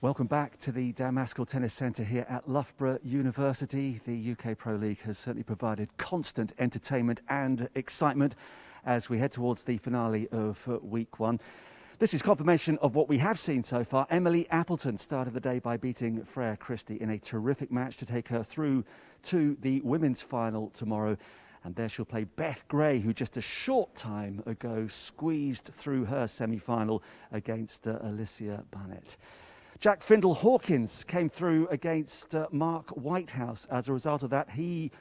Welcome back to the Dan Maskell Tennis Centre here at Loughborough University. The UK Pro League has certainly provided constant entertainment and excitement as we head towards the finale of week one. This is confirmation of what we have seen so far. Emily Appleton started the day by beating Freya Christie in a terrific match to take her through to the women's final tomorrow. And there she'll play Beth Gray, who just a short time ago squeezed through her semi-final against Alicia Barnett. Jack Findle-Hawkins came through against Mark Whitehouse. As a result of that, he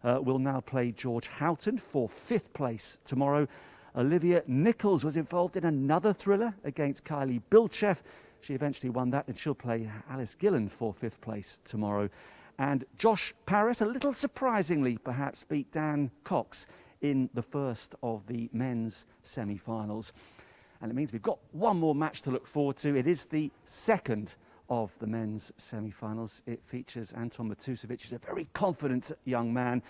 will now play George Houghton for 5th place tomorrow. Olivia Nichols was involved in another thriller against Kylie Bilchev. She eventually won that, and she'll play Alice Gillen for 5th place tomorrow. And Josh Paris, a little surprisingly perhaps, beat Dan Cox in the first of the men's semi-finals. And it means we've got one more match to look forward to. It is the second of the men's semi-finals. It features Anton Matusovic, who's a very confident young man,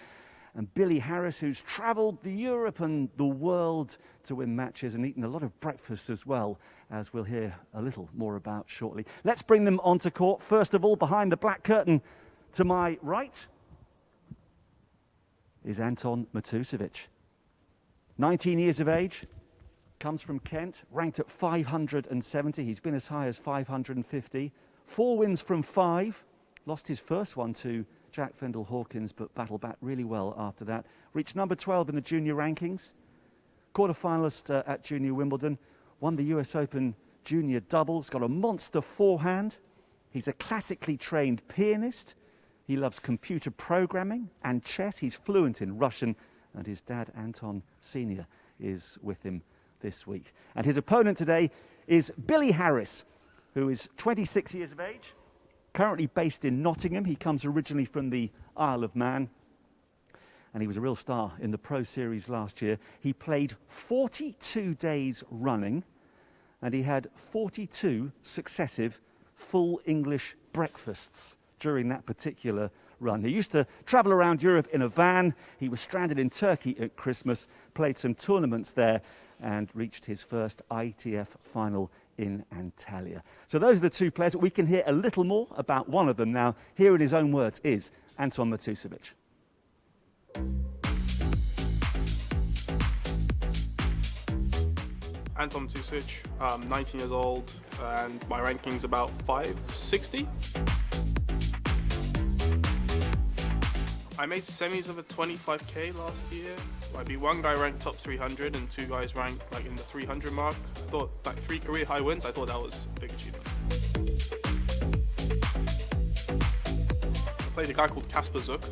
and Billy Harris, who's travelled Europe and the world to win matches and eaten a lot of breakfast as well, as we'll hear a little more about shortly. Let's bring them onto court. First of all, behind the black curtain to my right is Anton Matusovic. 19 years of age. Comes from Kent, ranked at 570. He's been as high as 550. 4 wins from 5. Lost his first one to Jack Findle-Hawkins, but battled back really well after that. Reached number 12 in the junior rankings. Quarter-finalist at Junior Wimbledon. Won the US Open junior doubles. Got a monster forehand. He's a classically trained pianist. He loves computer programming and chess. He's fluent in Russian. And his dad, Anton Sr., is with him this week. And his opponent today is Billy Harris, who is 26 years of age, currently based in Nottingham. He comes originally from the Isle of Man, and he was a real star in the Pro Series last year. He played 42 days running, and he had 42 successive full English breakfasts during that particular run. He used to travel around Europe in a van. He was stranded in Turkey at Christmas, played some tournaments there, and reached his first ITF final in Antalya. So those are the two players. We can hear a little more about one of them now. Here in his own words is Anton Matusovic. Anton Matusovic, 19 years old, and my ranking's about 560. I made semis of a 25k last year. I beat one guy ranked top 300 and 2 guys ranked like in the 300 mark. I thought like 3 career high wins. I thought that was a big achievement. I played a guy called Kasper Zook.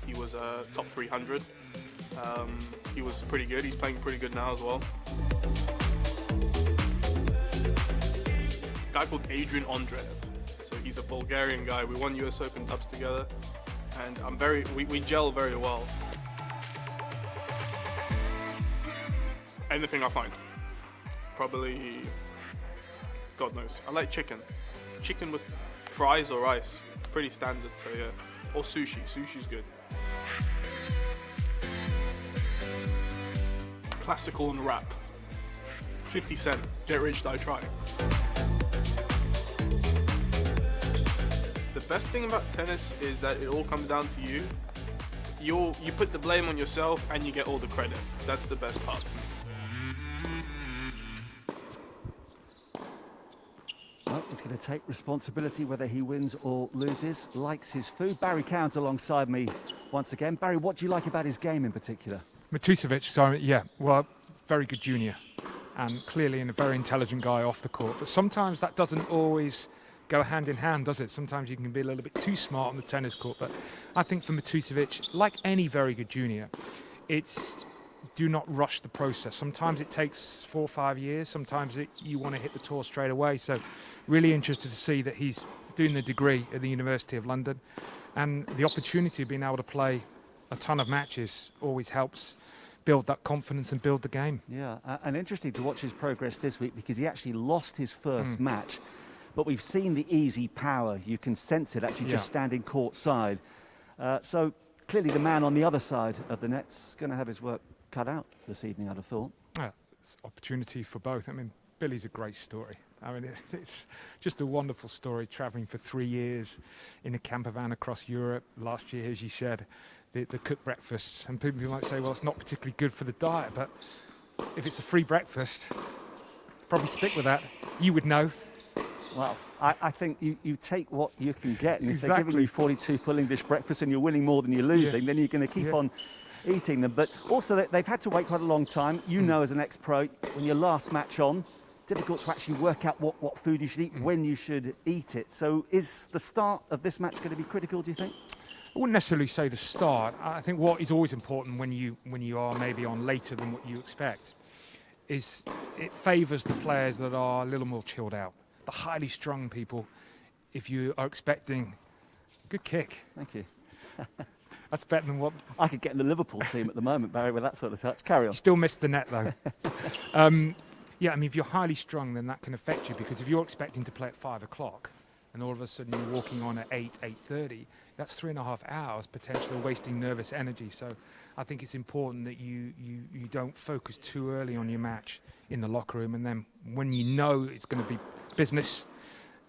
He was top 300. He was pretty good. He's playing pretty good now as well. A guy called Adrian Ondreev. So he's a Bulgarian guy. We won US Open dubs together. And we gel very well. Anything I find. Probably, God knows. I like chicken. Chicken with fries or rice. Pretty standard, so yeah. Or sushi. Sushi's good. Classical and rap. 50 Cent. Get rich, die trying. The best thing about tennis is that it all comes down to you. You put the blame on yourself and you get all the credit. That's the best part for me. Well, he's going to take responsibility whether he wins or loses. Likes his food. Barry Count alongside me once again. Barry, what do you like about his game in particular? Matusovic, so yeah, well, very good junior and clearly a very intelligent guy off the court. But sometimes that doesn't always go hand in hand, does it? Sometimes you can be a little bit too smart on the tennis court. But I think for Matusovic, like any very good junior, it's do not rush the process. Sometimes it takes 4 or 5 years. Sometimes you want to hit the tour straight away. So really interested to see that he's doing the degree at the University of London. And the opportunity of being able to play a ton of matches always helps build that confidence and build the game. Yeah, and interesting to watch his progress this week because he actually lost his first match. But we've seen the easy power. You can sense it actually just standing court side. So clearly the man on the other side of the net's going to have his work cut out this evening, I'd have thought. Yeah, it's opportunity for both. I mean, Billy's a great story. I mean, it's just a wonderful story, travelling for 3 years in a camper van across Europe. Last year, as you said, the cooked breakfasts. And people might say, well, it's not particularly good for the diet, but if it's a free breakfast, probably stick with that. You would know. Well, I think you take what you can get, and if they're Exactly. giving you 42 full English breakfasts and you're winning more than you're losing, then you're going to keep on eating them. But also, they've had to wait quite a long time. You know, as an ex-pro, when your last match on, difficult to actually work out what food you should eat, when you should eat it. So is the start of this match going to be critical, do you think? I wouldn't necessarily say the start. I think what is always important when you are maybe on later than what you expect is it favours the players that are a little more chilled out. The highly strung people, if you are expecting good kick. Thank you. That's better than what... I could get in the Liverpool team at the moment, Barry, with that sort of touch. Carry on. Still missed the net, though. Yeah, I mean, if you're highly strung, then that can affect you, because if you're expecting to play at 5 o'clock and all of a sudden you're walking on at 8:30, that's 3.5 hours potentially wasting nervous energy. So I think it's important that you don't focus too early on your match in the locker room, and then when you know it's going to be business,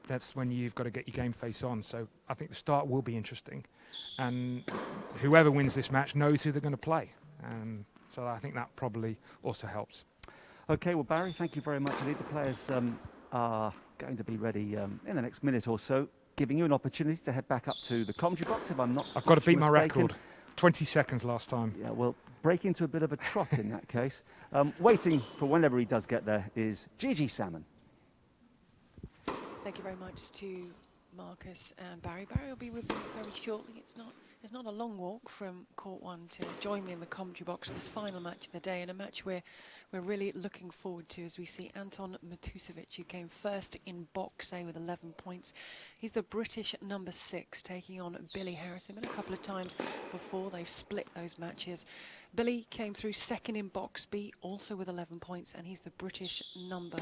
that's when you've got to get your game face on. So I think the start will be interesting, and whoever wins this match knows who they're going to play. So I think that probably also helps. OK, well, Barry, thank you very much indeed. The players are going to be ready in the next minute or so, giving you an opportunity to head back up to the commentary box, if I'm not I've got to beat mistaken. my record. 20 seconds last time. Yeah, well, break into a bit of a trot in that case. Waiting for whenever he does get there is Gigi Salmon. Thank you very much to Marcus and Barry. Barry will be with me very shortly. It's not a long walk from Court 1 to join me in the commentary box for this final match of the day, and a match we're really looking forward to as we see Anton Matusovic, who came first in box A with 11 points. He's the British number 6, taking on Billy Harris. They've been a couple of times before. They've split those matches. Billy came through second in box B, also with 11 points, and he's the British number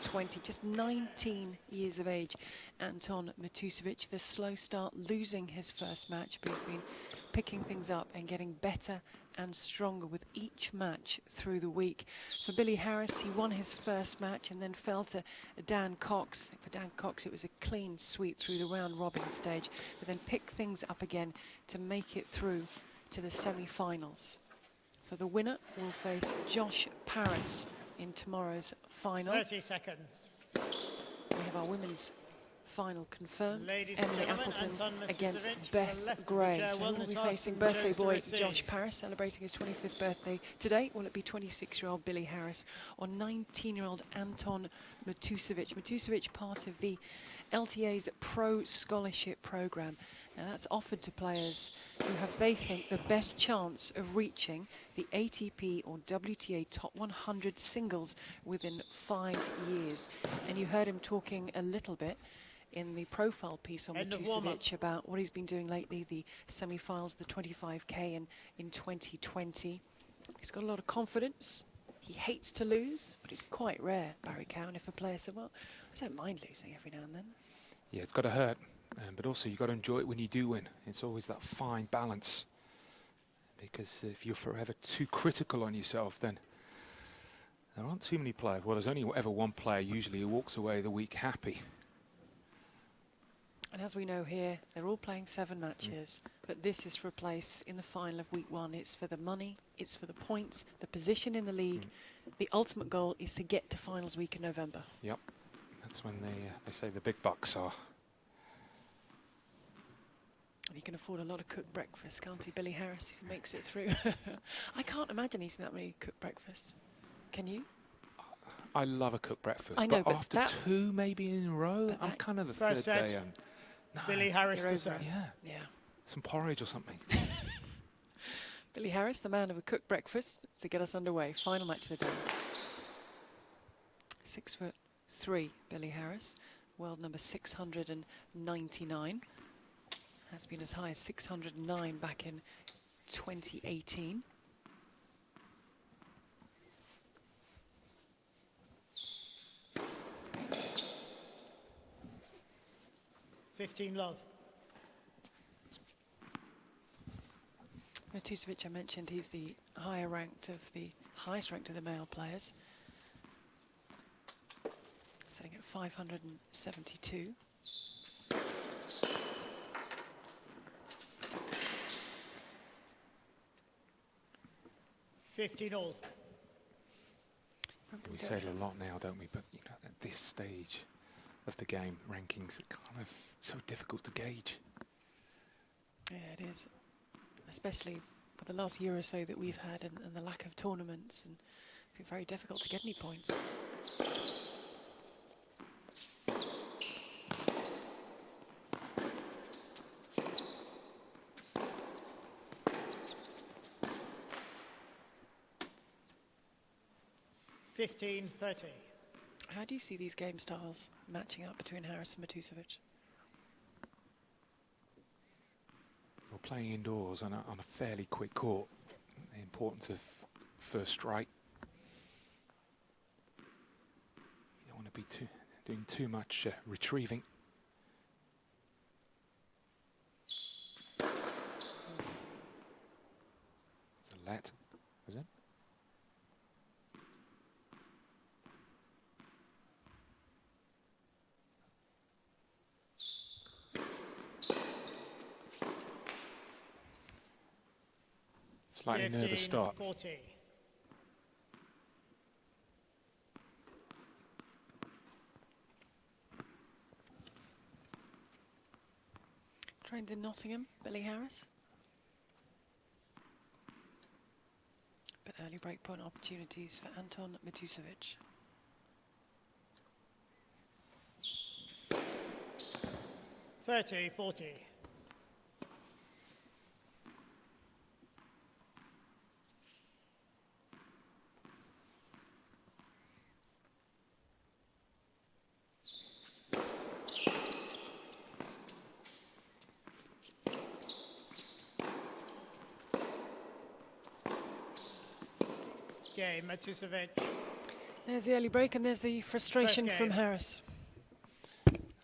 20, just 19 years of age. Anton Matusovic, the slow start, losing his first match, but he's been picking things up and getting better and stronger with each match through the week. For Billy Harris, he won his first match and then fell to Dan Cox. For Dan Cox, it was a clean sweep through the round-robin stage, but then picked things up again to make it through to the semi-finals. So the winner will face Josh Paris in tomorrow's final. 30 seconds. We have our women's final confirmed. Ladies and Emily gentlemen, Appleton Anton Matusovic against to the Beth left of the Gray. chair, So one we'll be that facing Austin birthday chose to boy receive. Josh Paris, celebrating his 25th birthday today. Will it be 26-year-old Billy Harris or 19-year-old Anton Matusovic? Matusovic, part of the LTA's Pro Scholarship Programme. Now that's offered to players who have, they think, the best chance of reaching the ATP or WTA Top 100 singles within 5 years. And you heard him talking a little bit in the profile piece on Matusovic about what he's been doing lately, the semi-finals, the 25k in 2020. He's got a lot of confidence. He hates to lose, but it's quite rare, Barry Cowan, if a player said, well, I don't mind losing every now and then. Yeah, it's got to hurt, but also you've got to enjoy it when you do win. It's always that fine balance, because if you're forever too critical on yourself, then there aren't too many players. Well, there's only ever one player usually who walks away the week happy. And as we know here, they're all playing 7 matches, but this is for a place in the final of week 1. It's for the money, it's for the points, the position in the league. The ultimate goal is to get to finals week in November. Yep, that's when they say the big bucks are. And he can afford a lot of cooked breakfast, can't he, Billy Harris, if he makes it through? I can't imagine eating that many cooked breakfasts. Can you? I love a cooked breakfast, I know, but after 2 maybe in a row, I'm kind of the First third set. day. No, Billy Harris You're to over serve. it. yeah, Yeah. some porridge or something. Billy Harris, the man of a cooked breakfast, to get us underway. Final match of the day. 6'3", Billy Harris, world number 699. Has been as high as 609 back in 2018. Love. Matusovic, I mentioned, he's the highest ranked of the male players. Sitting at 572. $15 all. We say it a lot now, don't we? But you know, at this stage of the game, rankings are kind of so difficult to gauge. Yeah, it is. Especially for the last year or so that we've had and the lack of tournaments, and it's been very difficult to get any points. $15.30. How do you see these game styles matching up between Harris and Matusovic? We're playing indoors on a fairly quick court. The importance of first strike. You don't want to be doing too much retrieving. It's a let, is it? Slightly nervous start. 40. Trained in Nottingham, Billy Harris. But early breakpoint opportunities for Anton Matusovic. $30.40. Game, Matusovic. There's the early break and there's the frustration First from game. Harris.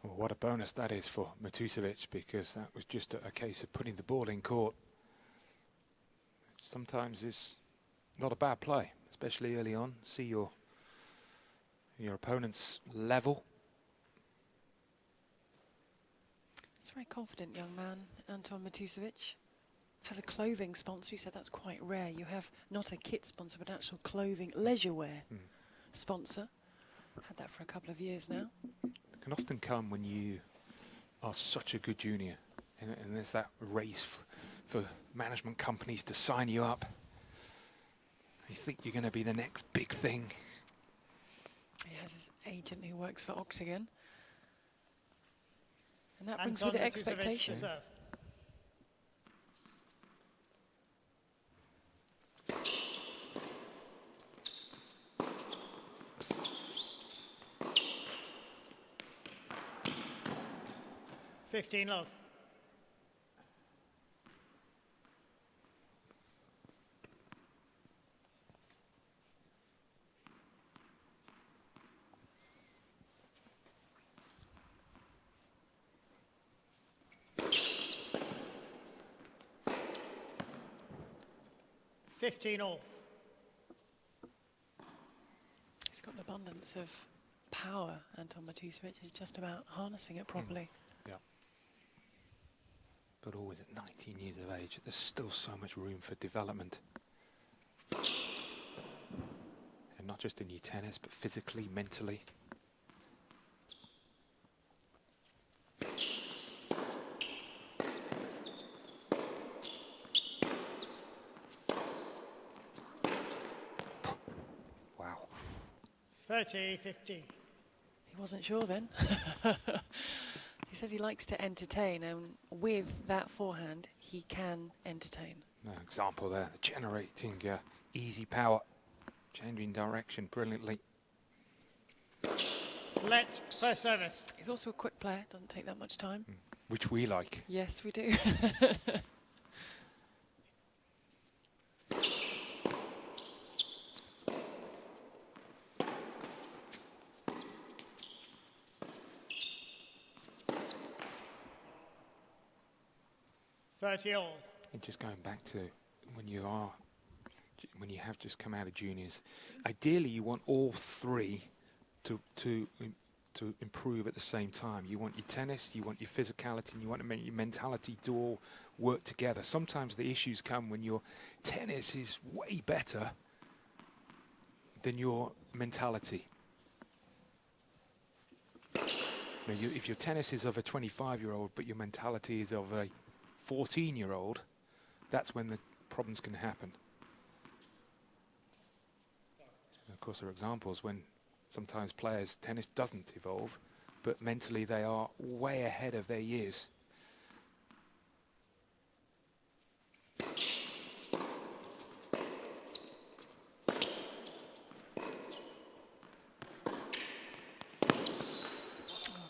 Well, what a bonus that is for Matusovic, because that was just a case of putting the ball in court. Sometimes is not a bad play, especially early on. See your opponent's level. He's a very confident young man, Anton Matusovic. Has a clothing sponsor. He said that's quite rare. You have not a kit sponsor, but actual clothing, leisure wear sponsor. Had that for a couple of years now. It can often come when you are such a good junior, and there's that race for management companies to sign you up. You think you're going to be the next big thing. He has his agent who works for Octagon. And that Anton brings with it Matusovic expectation. to serve. $15 love. $15 all. He's got an abundance of power, Anton Matusovic. He's just about harnessing it properly. Yeah. But always at 19 years of age, there's still so much room for development. And not just in your tennis, but physically, mentally. Wow. 30-50. He wasn't sure then. He says he likes to entertain, and with that forehand, he can entertain. An example there, generating easy power, changing direction brilliantly. Let first service. He's also a quick player, doesn't take that much time. Which we like. Yes, we do. $30 all. And just going back to when you have just come out of juniors, ideally you want all three to to improve at the same time. You want your tennis, you want your physicality, and you want your mentality to all work together. Sometimes the issues come when your tennis is way better than your mentality. If your tennis is of a 25-year-old, but your mentality is of a 14-year-old, that's when the problem's going to happen. And of course, there are examples when sometimes players' tennis doesn't evolve, but mentally they are way ahead of their years.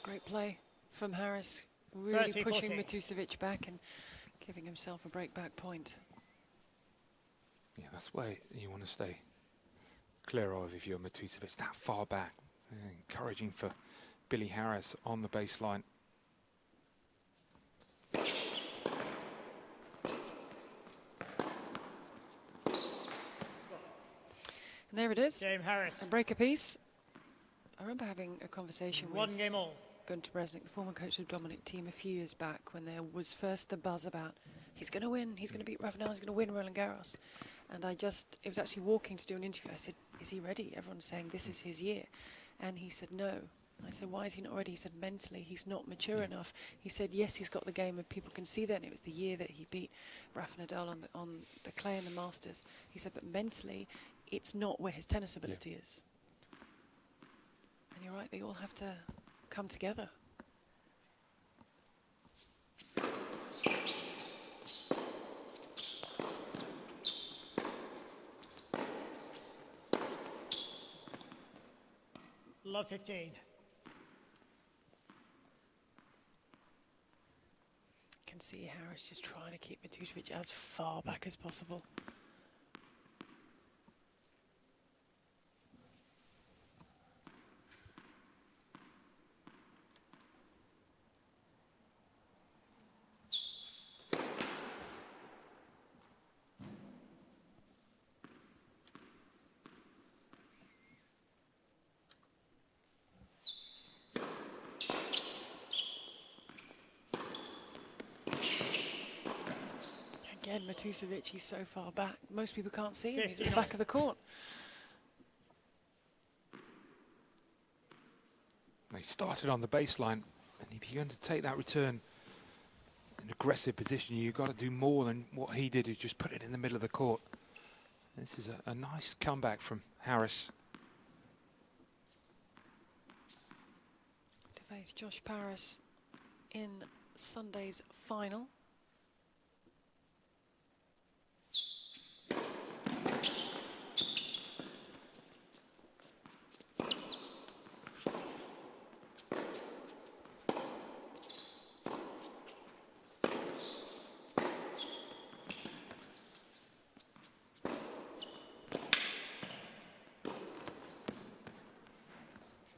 Great play from Harris, really 30, pushing 40. Matusovic back and giving himself a break-back point. Yeah, that's where you want to stay clear of if you're Matusovic, that far back. Encouraging for Billy Harris on the baseline. And there it is, Game Harris. a break apiece. I remember having a conversation with 1 game all. Gunter Bresnik, the former coach of the Dominic team, a few years back when there was first the buzz about he's going to win, he's going to beat Rafael, he's going to win Roland Garros. And it was actually walking to do an interview. I said, is he ready? Everyone's saying this is his year. And he said, no. I said, why is he not ready? He said, mentally, he's not mature enough. He said, yes, he's got the game and people can see that. And it was the year that he beat Rafa Nadal on the clay and the Masters. He said, but mentally, it's not where his tennis ability is. And you're right, they all have to come together. Love 15. Can see Harris just trying to keep Matusovic as far back as possible. Again, Matusovic, he's so far back. Most people can't see him. He's at the back of the court. They started on the baseline, and if you're going to take that return in aggressive position, you've got to do more than what he did, is just put it in the middle of the court. This is a nice comeback from Harris. To face Josh Paris in Sunday's final.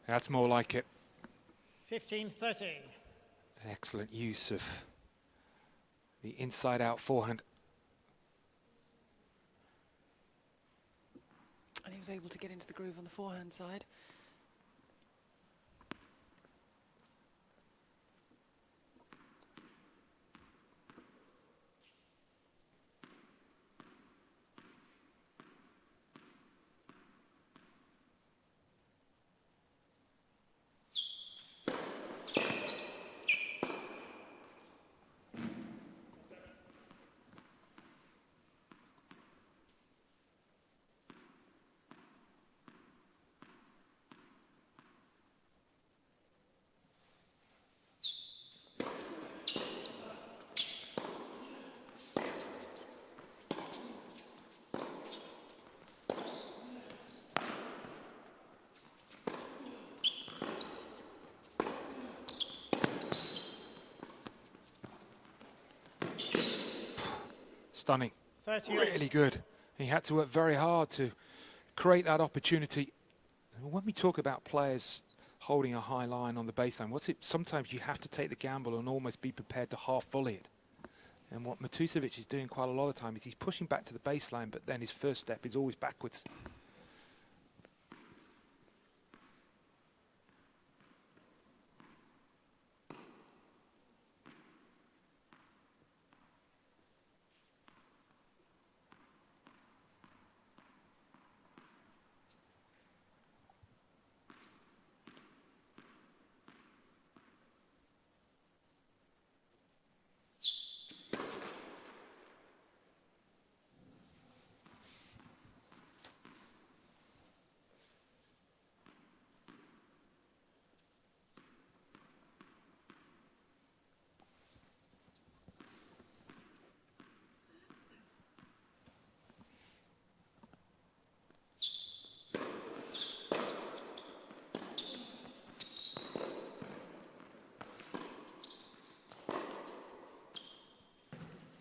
That's more like it. 15-30. Excellent use of the inside-out forehand. And he was able to get into the groove on the forehand side. Stunning. 30. Really good. He had to work very hard to create that opportunity. When we talk about players holding a high line on the baseline, sometimes you have to take the gamble and almost be prepared to half volley it. And what Matusovic is doing quite a lot of time is he's pushing back to the baseline, but then his first step is always backwards.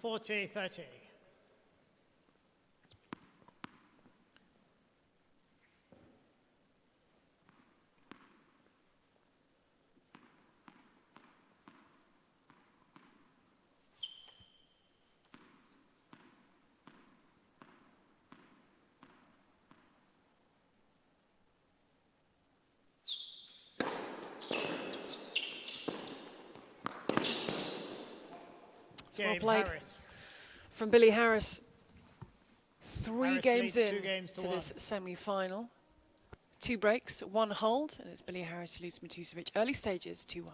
40-30. Well played from Billy Harris. Three games in to this semi-final. 2 breaks, 1 hold, and it's Billy Harris who leads Matusovic. Early stages, 2-1.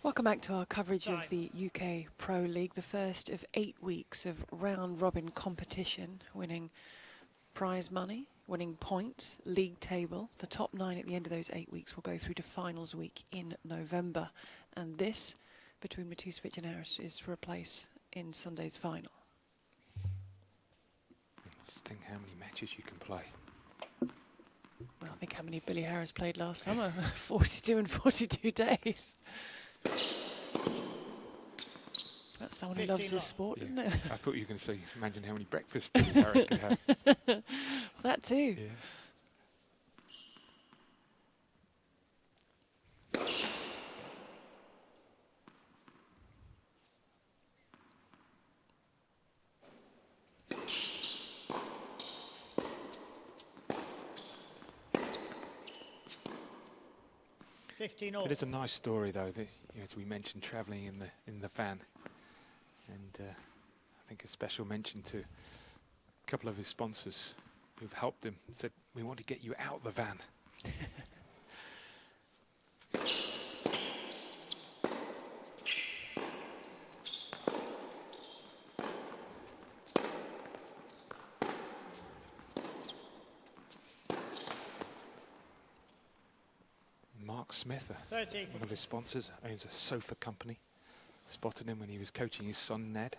Welcome back to our coverage of the UK Pro League, the first of 8 weeks of round-robin competition, winning prize money, winning points, league table. The top 9 at the end of those 8 weeks will go through to finals week in November. And this, between Matusovic and Harris, is for a place in Sunday's final. Just think how many matches you can play. Well, I think how many Billy Harris played last summer, 42 in 42 days. That's someone who loves his sport, isn't it? I thought you were going to say, imagine how many breakfasts Billy Harris could have. Well, that too. Yeah. It is a nice story, though, that, as we mentioned, travelling in the van, and I think a special mention to a couple of his sponsors who've helped him. Said, "We want to get you out the van." Smith, one of his sponsors, owns a sofa company. Spotted him when he was coaching his son Ned.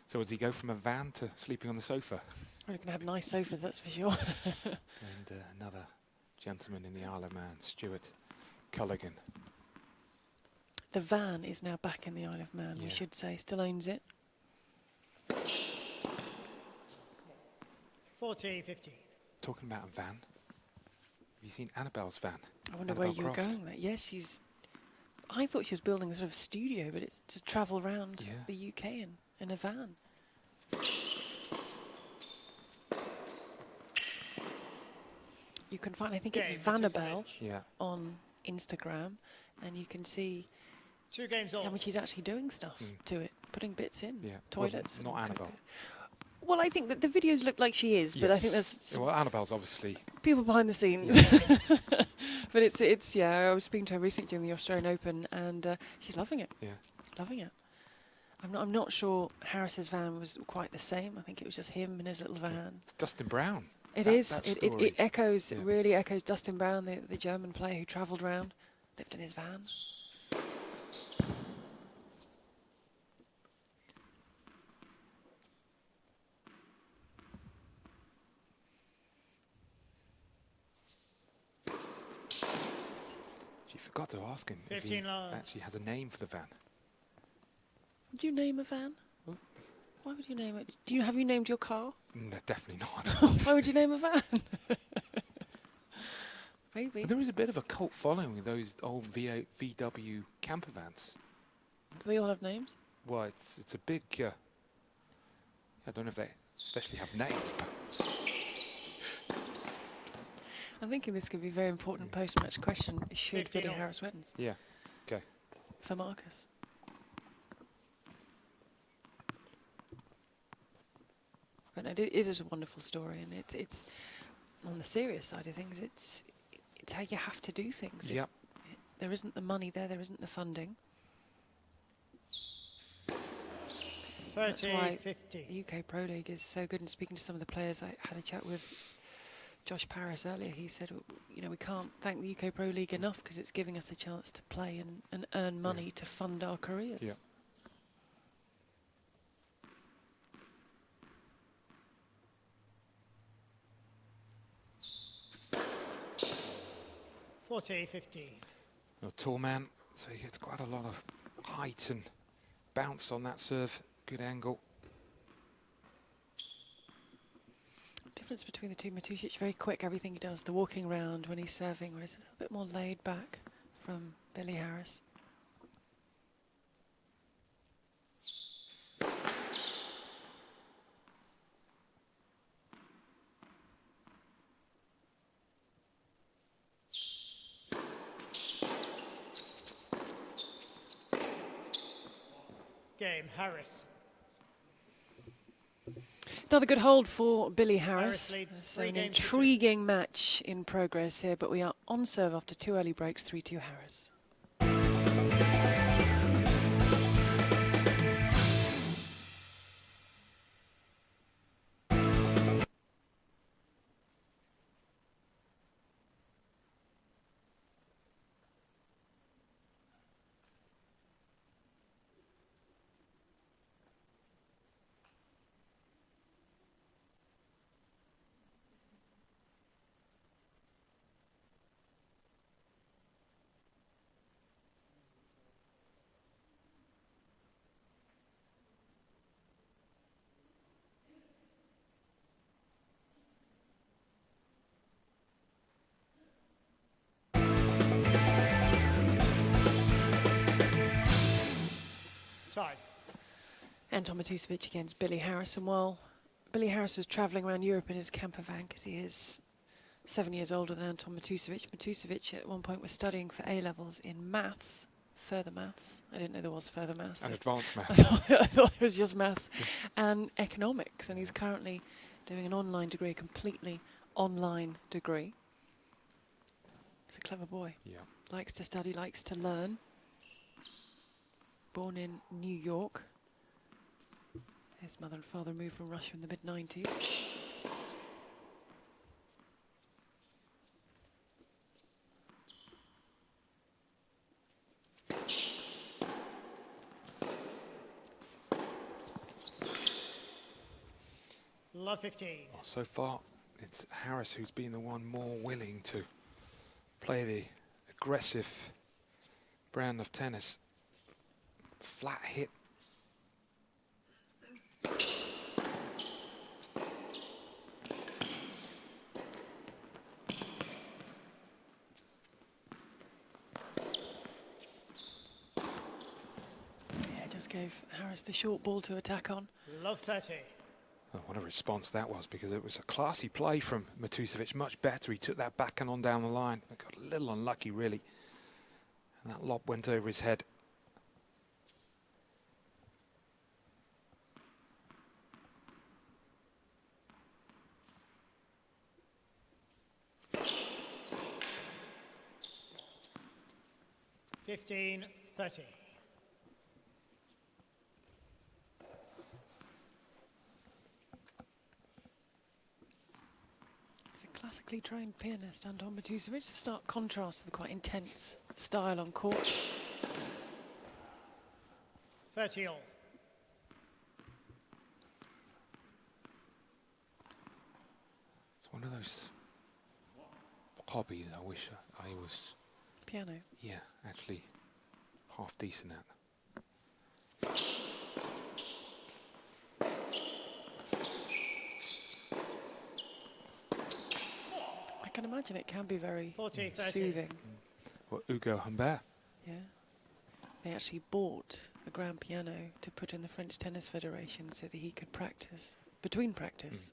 So does he go from a van to sleeping on the sofa? Well, you can have nice sofas, that's for sure. And another gentleman in the Isle of Man, Stuart Culligan. The van is now back in the Isle of Man, we should say. Still owns it. 40-50. Talking about a van, have you seen Annabelle's van? I wonder where you were going there. Yes, I thought she was building a sort of studio, but it's to travel around the UK in a van. You can find, I think it's Vanabelle on Instagram, and you can see 2 games on how much she's actually doing stuff to it, putting bits in, toilets. Well, not Annabelle. Well, I think that the videos look like she is, but I think there's well, Annabelle's obviously people behind the scenes. But it's I was speaking to her recently during the Australian Open, and she's loving it. Yeah, loving it. I'm not sure Harris's van was quite the same. I think it was just him in his little van. It's Dustin Brown. It echoes, really echoes Dustin Brown, the German player who travelled around, lived in his van. She forgot to ask him if he actually has a name for the van. Would you name a van? What? Why would you name it? Have you named your car? No, definitely not. Why would you name a van? Maybe. Well, there is a bit of a cult following with those old VW camper vans. Do they all have names? Well, it's a big... I don't know if they especially have names, but... I'm thinking this could be a very important post-match question. Should Billy Harris wins? Yeah. Okay. For Marcus. But no, it is a wonderful story, and it's on the serious side of things. It's how you have to do things. Yep. There isn't the money there isn't the funding. 30, That's why 50. the UK Pro League is so good. And speaking to some of the players, I had a chat with Josh Parris earlier. He said, you know, we can't thank the UK Pro League enough because it's giving us the chance to play and earn money to fund our careers. Yeah. 40, 50. A tall man, so he gets quite a lot of height and bounce on that serve. Good angle. Difference between the two, Matusovic very quick, everything he does, the walking around when he's serving, whereas a little bit more laid back from Billy Harris. Game, Harris. Another good hold for Billy Harris. Harris leads So 3 an games to 2. intriguing match in progress here, but we are on serve after 2 early breaks, 3-2 Harris. Tied. Anton Matusevich against Billy Harris, and while Billy Harris was travelling around Europe in his camper van, because he is 7 years older than Anton Matusovic, Matusovic at one point was studying for A-levels in maths, further maths. I didn't know there was further maths. And advanced I maths. thought it was just maths and economics, and he's currently doing an online degree, a completely online degree. He's a clever boy. Yeah. Likes to study, likes to learn. Born in New York. His mother and father moved from Russia in the mid-90s. Love 15. Well, so far, it's Harris who's been the one more willing to play the aggressive brand of tennis. Flat hit. Yeah, just gave Harris the short ball to attack on. Love 30. Oh, what a response that was, because it was a classy play from Matusovic, much better. He took that back and on down the line. It got a little unlucky, really. And that lob went over his head. Fifteen, 30. He's a classically trained pianist, Anton Matusovic. A stark contrast to the quite intense style on court. 30 all. It's one of those hobbies I wish I was, Piano. yeah, actually half decent at. I can imagine it can be very 40, 30. soothing. Well, Hugo Humbert. Yeah. They actually bought a grand piano to put in the French Tennis Federation so that he could practice, between practice.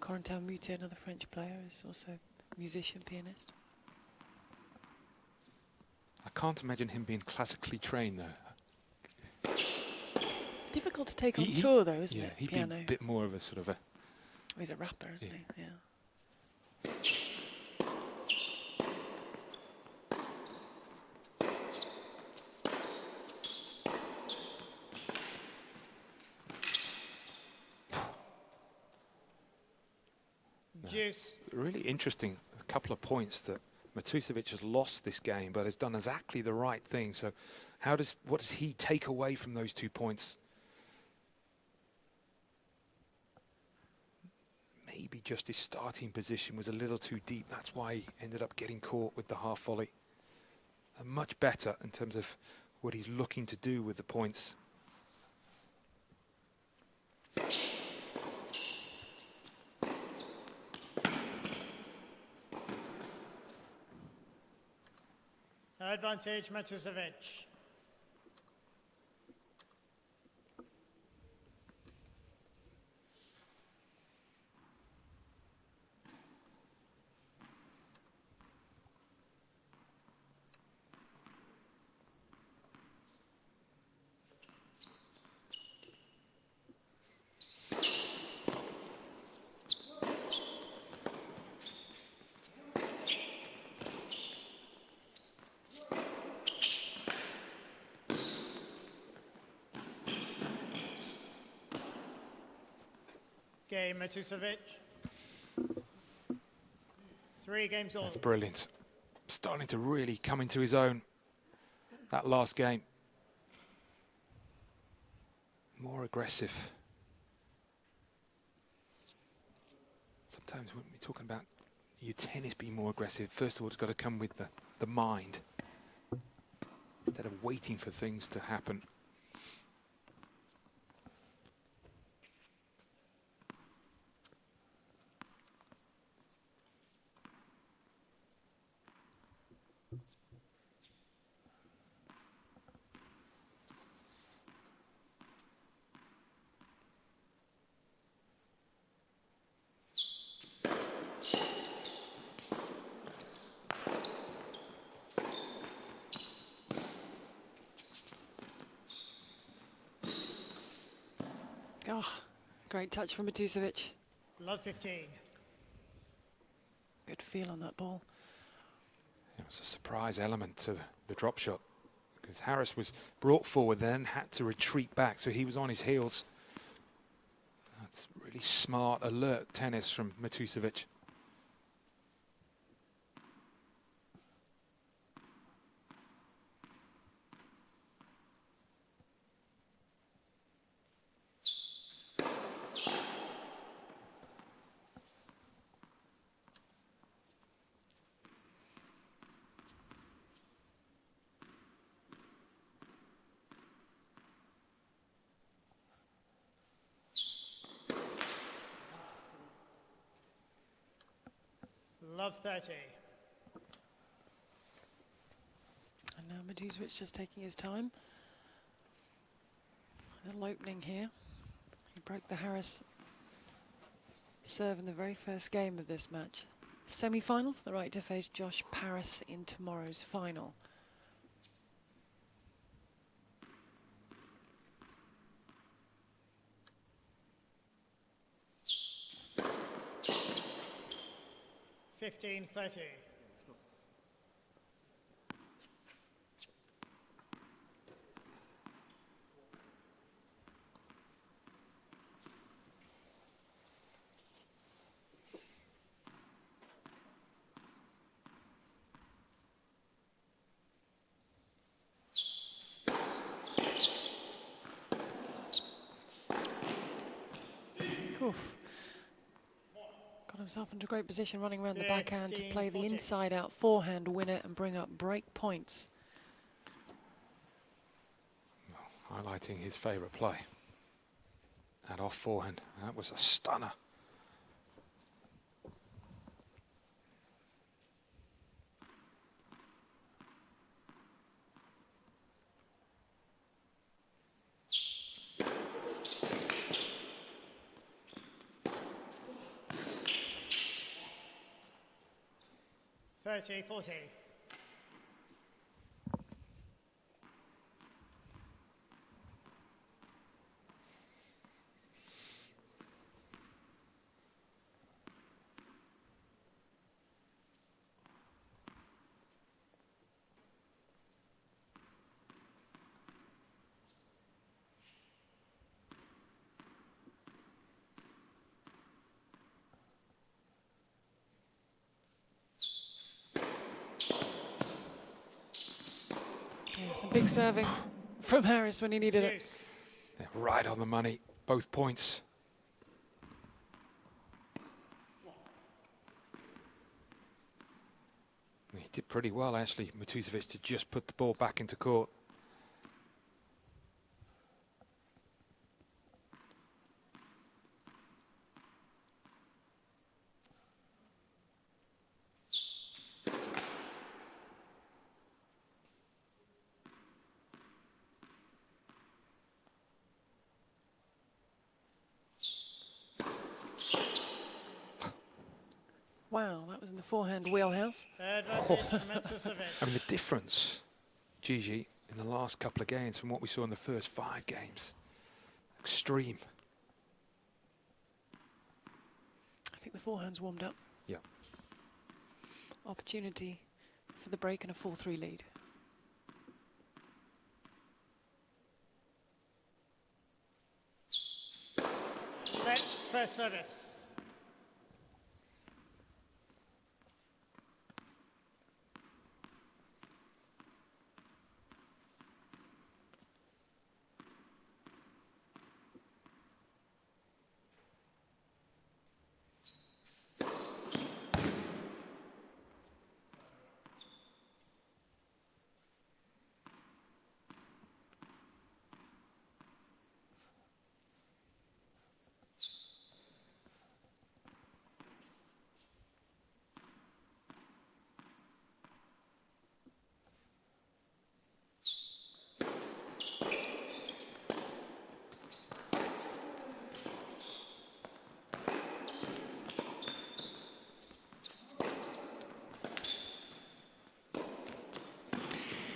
Corentin Moutet, another French player, is also a musician, pianist. I can't imagine him being classically trained, though. Difficult to take on tour, though, isn't yeah, it? He'd Piano. be a bit more of a sort of a... He's a rapper, isn't he? Yeah. Juice. Really interesting, a couple of points that Matusovic has lost this game, but has done exactly the right thing. So what does he take away from those 2 points? Maybe just his starting position was a little too deep. That's why he ended up getting caught with the half volley. Much better in terms of what he's looking to do with the points. Advantage Matusovic. Game Matusovic. 3 games all. That's brilliant. Starting to really come into his own. That last game. More aggressive. Sometimes when we're talking about your tennis being more aggressive, first of all, it's got to come with the mind. Instead of waiting for things to happen. Oh, great touch from Matusovic. Love 15. Good feel on that ball. It was a surprise element to the drop shot because Harris was brought forward, then had to retreat back, so he was on his heels. That's really smart, alert tennis from Matusovic. Love 30. And now Matusovic just taking his time. A little opening here. He broke the Harris serve in the very first game of this match. Semi-final for the right to face Josh Paris in tomorrow's final. Fifteen 30. Oof. Got himself into a great position running around the backhand to play the inside-out forehand winner and bring up break points. Well, highlighting his favourite play. That off forehand. That was a stunner. Thirty 40. Some big serving from Harris when he needed it. Deuce. Yeah, right on the money, both points. He did pretty well, actually, Matusovic, to just put the ball back into court. Wow, that was in the forehand wheelhouse. Advantage Matusovic. I mean, the difference, Gigi, in the last couple of games from what we saw in the first 5 games, extreme. I think the forehand's warmed up. Yeah. Opportunity for the break and a 4-3 lead. Let's first service.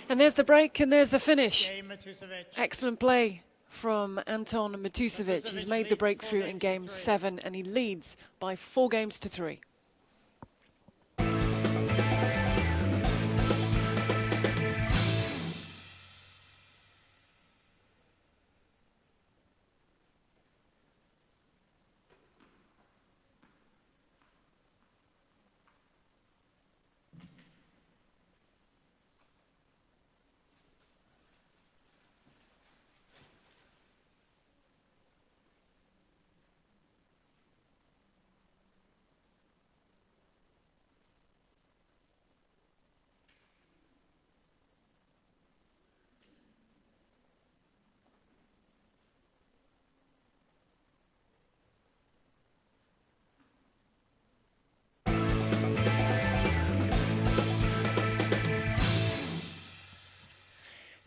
And there's the break and there's the finish. Game Matusovic. Excellent play from Anton Matusovic. He's made the breakthrough in game 7 and he leads by 4 games to 3.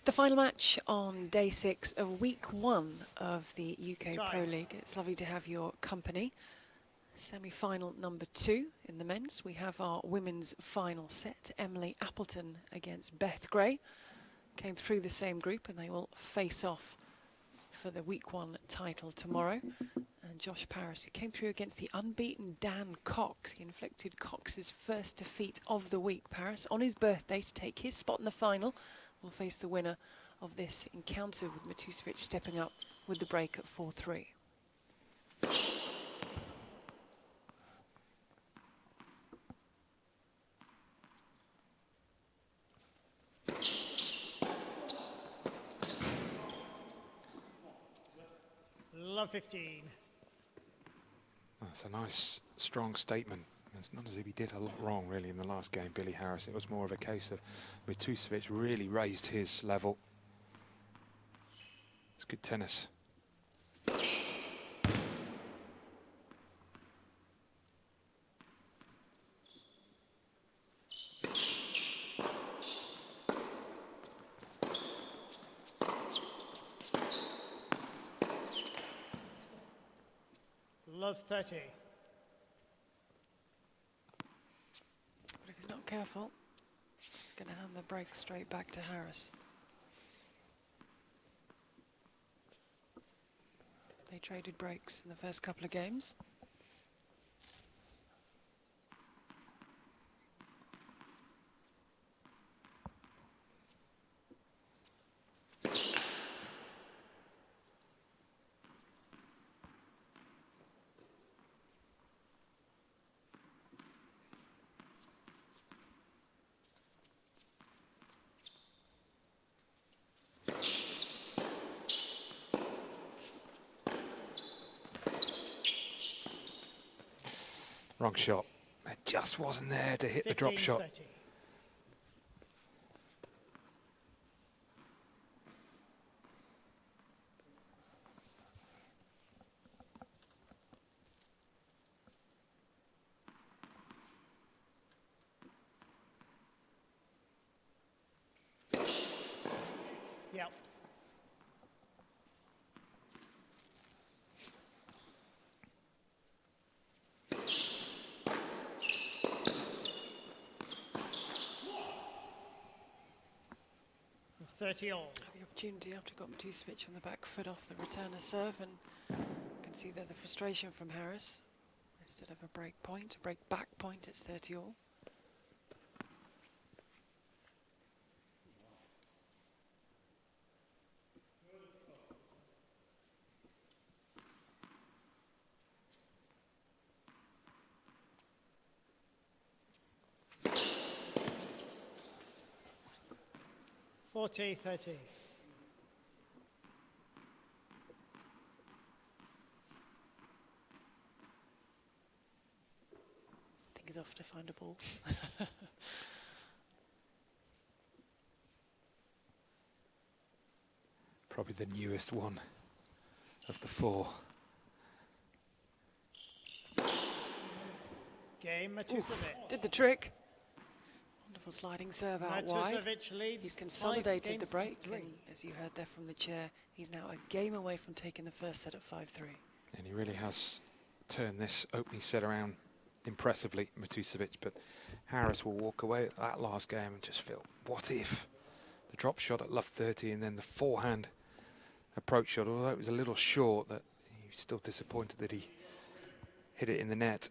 The final match on day 6 of week 1 of the UK Pro League. It's lovely to have your company. Semi-final number 2 in the men's. We have our women's final set. Emily Appleton against Beth Gray. Came through the same group and they will face off for the week 1 title tomorrow. And Josh Paris, who came through against the unbeaten Dan Cox. He inflicted Cox's first defeat of the week. Paris, on his birthday, to take his spot in the final, will face the winner of this encounter, with Matusovic stepping up with the break at 4-3. Love 15. That's a nice, strong statement. It's not as if he did a lot wrong, really, in the last game, Billy Harris. It was more of a case of Matusovic really raised his level. It's good tennis. Love 30. But if he's not careful, he's going to hand the break straight back to Harris. They traded breaks in the first couple of games. Wrong shot. It just wasn't there to hit the drop shot. 15-30. Yep. The 30 all. The opportunity after got Matusovic on the back foot off the returner serve, and you can see there the frustration from Harris. Instead of a break point, a break back point, it's 30 all. Forty 30. I think he's off to find a ball. Probably the newest one of the four. Game Matusovic. Did the trick. Wonderful sliding serve out wide. Matusovic leads. He's 5 consolidated games the to break, 3. and as you heard there from the chair, he's now a game away from taking the first set at 5-3. And he really has turned this opening set around impressively, Matusovic. But Harris will walk away at that last game and just feel, what if? The drop shot at love 30 and then the forehand approach shot, although it was a little short, that he's still disappointed that he hit it in the net.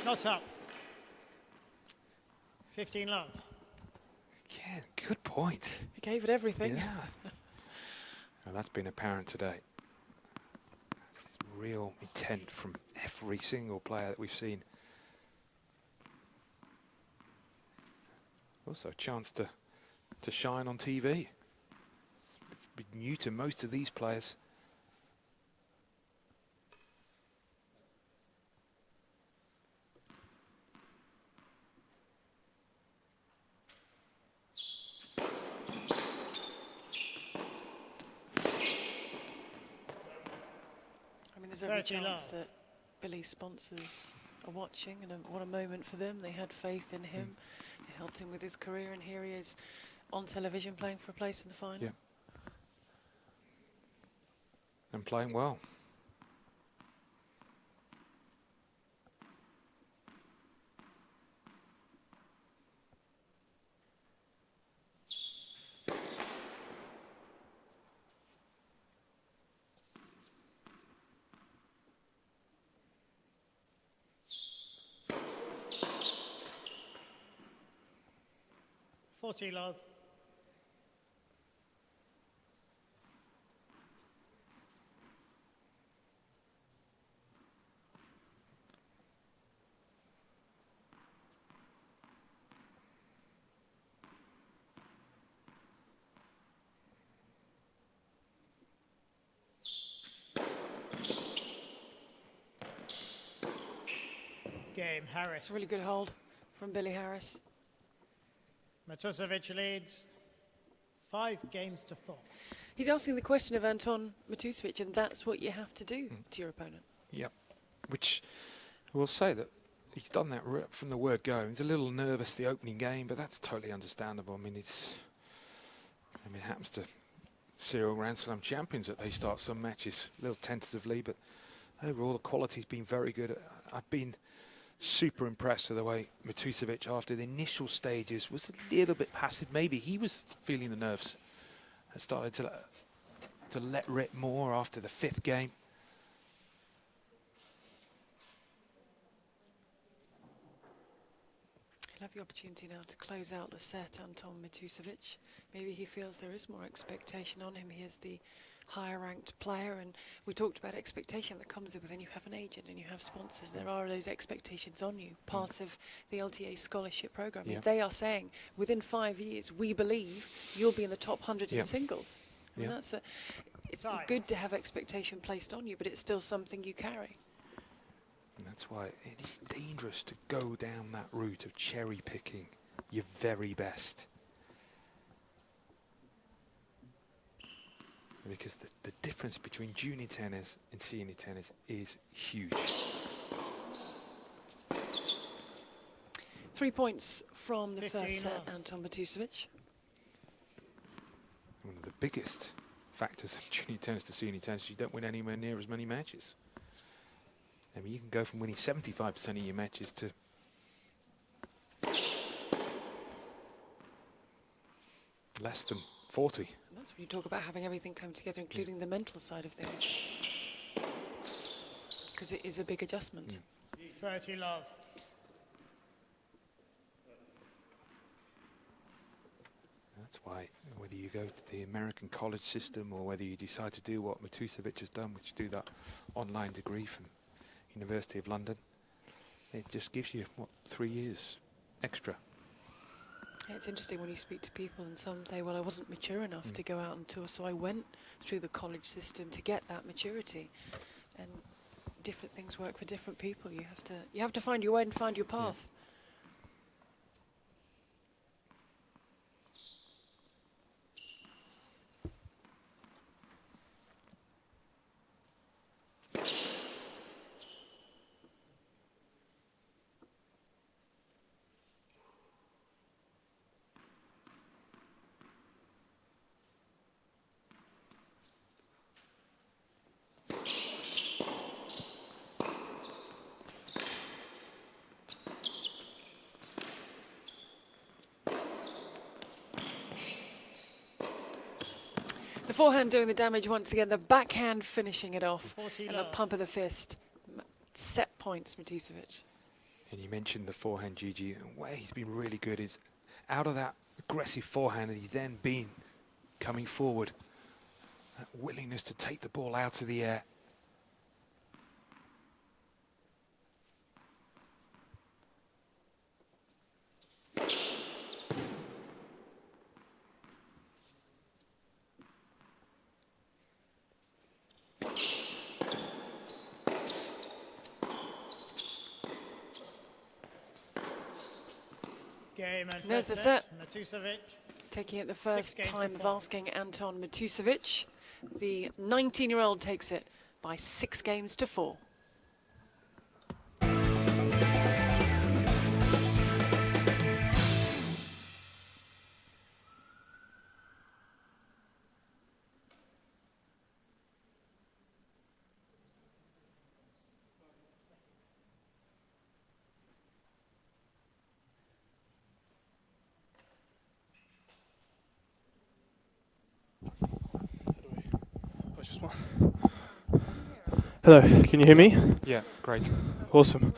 Not up. 15 love. Yeah, good point. He gave it everything. Yeah. Well, that's been apparent today. There's real intent from every single player that we've seen. Also a chance to shine on TV. It's been new to most of these players. There's every 30 chance love. that Billy's sponsors are watching, and what a moment for them. They had faith in him. They helped him with his career, and here he is on television playing for a place in the final. Yeah. And playing well. Love. Game Harris. It's a really good hold from Billy Harris. Matusovic leads 5 games to 4. He's asking the question of Anton Matusovic, and that's what you have to do to your opponent. Yep. Which I will say that he's done that from the word go. He's a little nervous the opening game, but that's totally understandable. I mean, it happens to serial Grand Slam champions that they start some matches a little tentatively, but overall the quality's been very good. I've been super impressed with the way Matusovic, after the initial stages, was a little bit passive. Maybe he was feeling the nerves and started to to let rip more after the 5th game. He'll have the opportunity now to close out the set, Anton Matusovic. Maybe he feels there is more expectation on him. He is the higher ranked player, and we talked about expectation that comes with when you have an agent and you have sponsors. There are those expectations on you, part of the LTA scholarship program. Yeah. They are saying within 5 years we believe you'll be in the top 100 in singles. And it's good to have expectation placed on you, but it's still something you carry. And that's why it is dangerous to go down that route of cherry picking your very best. Because the difference between junior tennis and senior tennis is huge. 3 points from the 15 first set, love. Anton Matusovic. One of the biggest factors of junior tennis to senior tennis, you don't win anywhere near as many matches. I mean, you can go from winning 75% of your matches to less than 40. That's when you talk about having everything come together, including the mental side of things. Because it is a big adjustment. 30 love. That's why whether you go to the American college system or whether you decide to do what Matusovic has done, which is do that online degree from University of London, it just gives you, 3 years extra. It's interesting when you speak to people and some say, well, I wasn't mature enough to go out and tour, so I went through the college system to get that maturity. And different things work for different people. You have to find your way and find your path. The forehand doing the damage once again, the backhand finishing it off, 40 and the love. pump of the fist. Set points, Matusovic. And you mentioned the forehand, Gigi, and where he's been really good is out of that aggressive forehand that he's then been coming forward. That willingness to take the ball out of the air. Game and There's first the set. Matusovic. Taking it the first games to time of 4. asking Anton Matusovic. The 19-year-old takes it by 6 games to 4. Hello, can you hear me? Yeah, great. Awesome.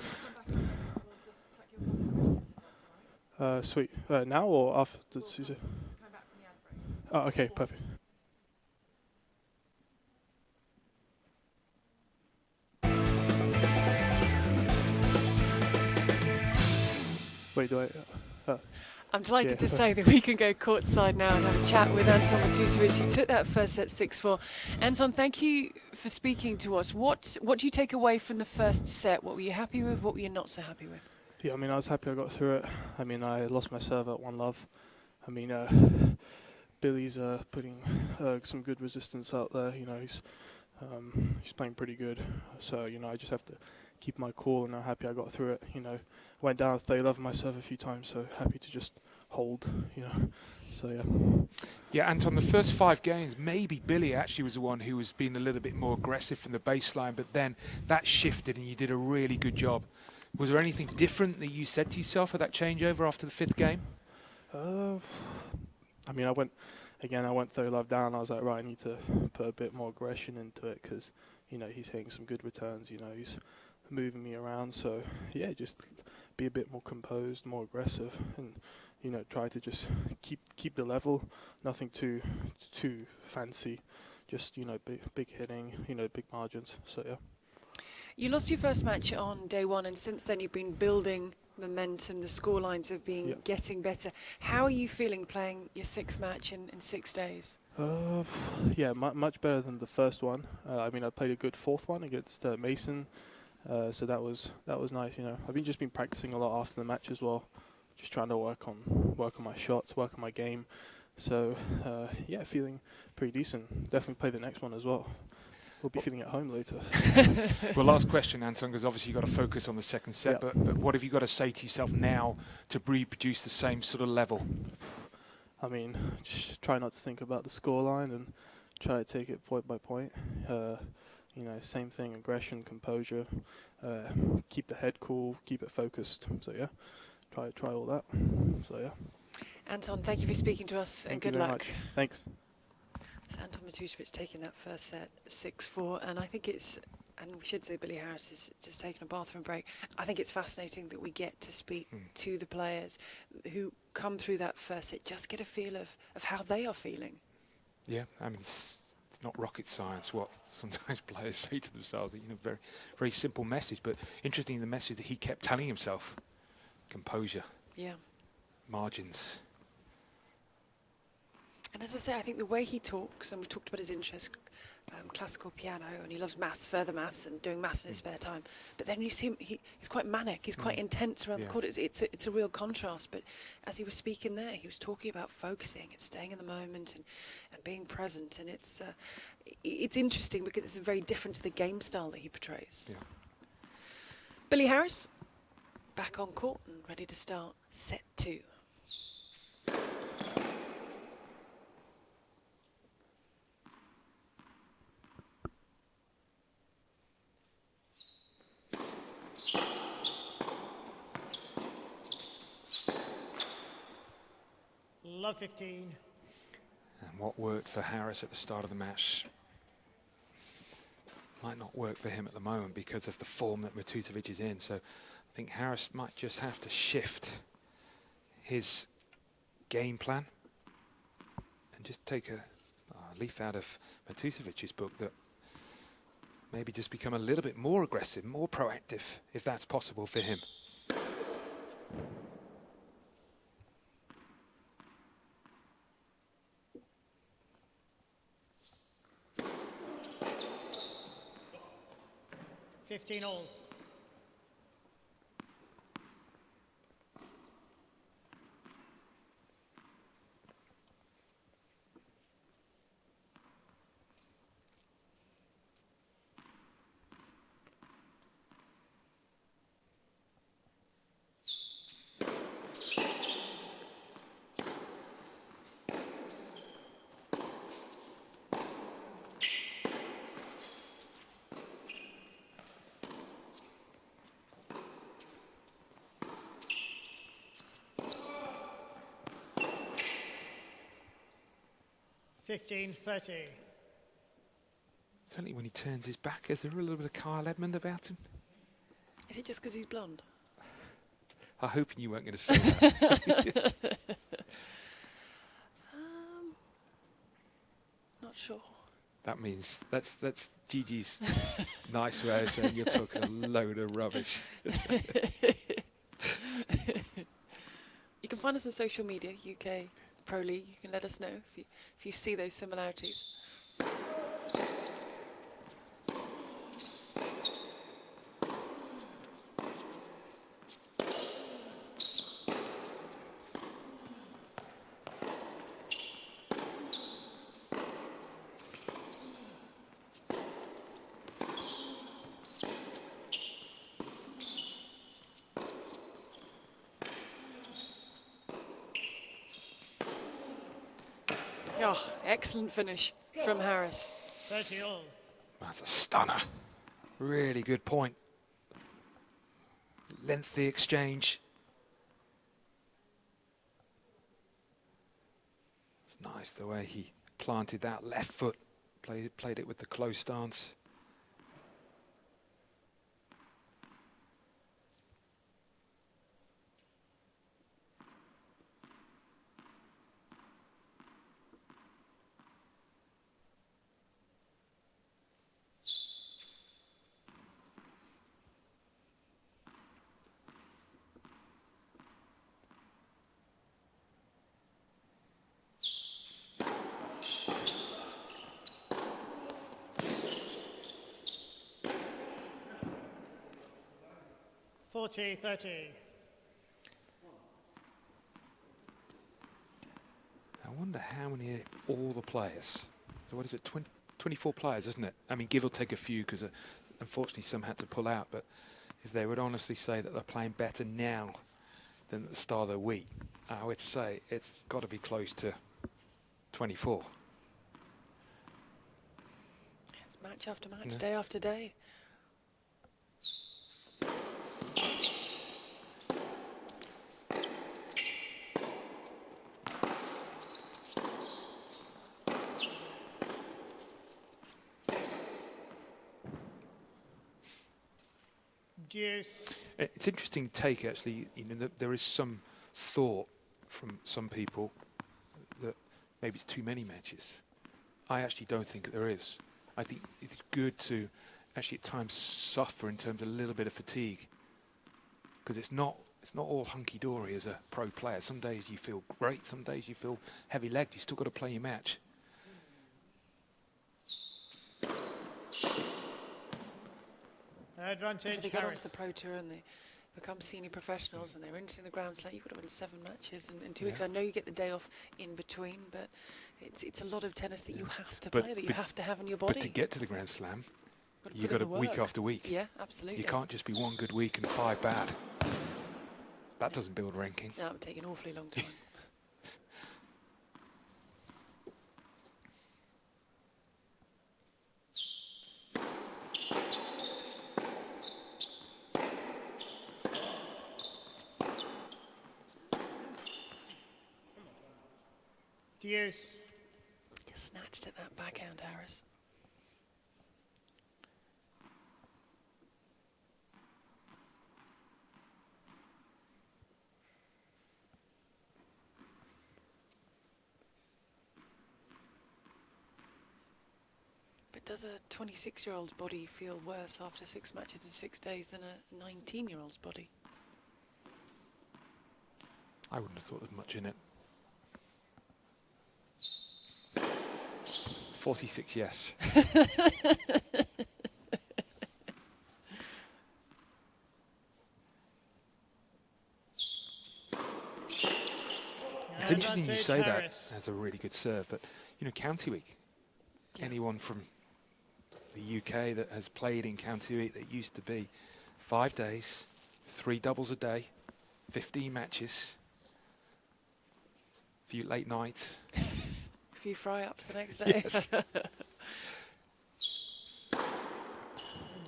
Sweet. Now or after Susie? Oh, okay, perfect. Wait, do I? I'm delighted Yeah. to say that we can go courtside now and have a chat with Anton Matusovic, who took that first set 6-4. Anton, thank you for speaking to us. What do you take away from the first set? What were you happy with? What were you not so happy with? Yeah, I mean, I was happy I got through it. I mean, I lost my serve at 1 love. I mean, Billy's putting some good resistance out there. You know, he's playing pretty good. So, you know, I just have to keep my cool, and I'm happy I got through it. You know, went down 30 love my serve a few times, so happy to just hold, you know. So, yeah. Yeah, Anton, the first 5 games, maybe Billy actually was the one who was being a little bit more aggressive from the baseline, but then that shifted and you did a really good job. Was there anything different that you said to yourself at that changeover after the 5th game? I mean, I went again, I went 30 love down. I was like, right, I need to put a bit more aggression into it because, you know, he's hitting some good returns. You know, he's moving me around. So, yeah, just be a bit more composed, more aggressive, and, you know, try to just keep the level. Nothing too fancy. Just, you know, big hitting, you know, big margins. So, yeah. You lost your first match on day one, and since then you've been building momentum. The scorelines have been getting better. How are you feeling playing your 6th match in 6 days? Yeah, much better than the first one. I mean, I played a good 4th one against Mason, so that was nice. You know, I've just been practicing a lot after the match as well, just trying to work on my shots, work on my game. So yeah, feeling pretty decent. Definitely play the next one as well. We'll be feeling at home later. Well, last question, Anton, because obviously you've got to focus on the second set, but what have you got to say to yourself now to reproduce the same sort of level? I mean, just try not to think about the scoreline and try to take it point by point. You know, same thing, aggression, composure, keep the head cool, keep it focused. So yeah, try all that. So yeah. Anton, thank you for speaking to us, and good luck. Much. Thanks. So Anton Matusovic taking that first set 6-4, and I think it's, and we should say Billy Harris is just taking a bathroom break. I think it's fascinating that we get to speak to the players who come through that first set, just get a feel of how they are feeling. Yeah, I mean, it's not rocket science what sometimes players say to themselves. You know, very, very simple message, but interesting the message that he kept telling himself: composure, margins. And as I say, I think the way he talks, and we talked about his interest, classical piano, and he loves maths, further maths, and doing maths in his spare time. But then you see him, he's quite manic, he's quite intense around the court. It's a real contrast. But as he was speaking there, he was talking about focusing and staying in the moment and being present. And it's interesting because it's very different to the game style that he portrays. Yeah. Billy Harris, back on court and ready to start set 2. Love 15. And what worked for Harris at the start of the match might not work for him at the moment because of the form that Matusovic is in. So I think Harris might just have to shift his game plan and just take a leaf out of Matusovic's book, that maybe just become a little bit more aggressive, more proactive, if that's possible for him. All. 15-30. Certainly when he turns his back, is there a little bit of Kyle Edmund about him? Is it just because he's blonde? I hope you weren't going to say that. Not sure. That means that's Gigi's nice way of saying you're talking a load of rubbish. You can find us on social media, UK Pro League. You can let us know if you see those similarities. Oh, excellent finish from Harris. 30 all. That's a stunner. Really good point. Lengthy exchange. It's nice the way he planted that left foot, played it with the close stance. Forty 30. I wonder how many all the players. So what is it? 24 players, isn't it? I mean, give or take a few, because unfortunately some had to pull out. But if they would honestly say that they're playing better now than at the start of the week, I would say it's got to be close to 24. It's match after match, day after day. Deuce. It's interesting take, actually. You know, that there is some thought from some people that maybe it's too many matches. I actually don't think that there is. I think it's good to actually at times suffer in terms of a little bit of fatigue, because it's not all hunky-dory as a pro player. Some days you feel great, some days you feel heavy-legged. You still got to play your match. Advantage. If they get Harris. onto the Pro Tour and they become senior professionals and they're into the Grand Slam, you would have won 7 matches in 2 weeks. I know you get the day off in between, but it's a lot of tennis that you have to play, that you have to have in your body. But to get to the Grand Slam, you've got to week after week. Yeah, absolutely. You can't just be one good week and 5 bad. That doesn't build ranking. No, it would take an awfully long time. Deuce. Just snatched at that backhand, Harris. But does a 26-year-old's body feel worse after 6 matches in 6 days than a 19-year-old's body? I wouldn't have thought there's much in it. 46, yes. It's interesting you say Harris. that. That's a really good serve, but you know, County Week. Yeah. Anyone from the UK that has played in County Week, that used to be 5 days, 3 doubles a day, 15 matches, a few late nights. A few fry-ups the next day. Yes.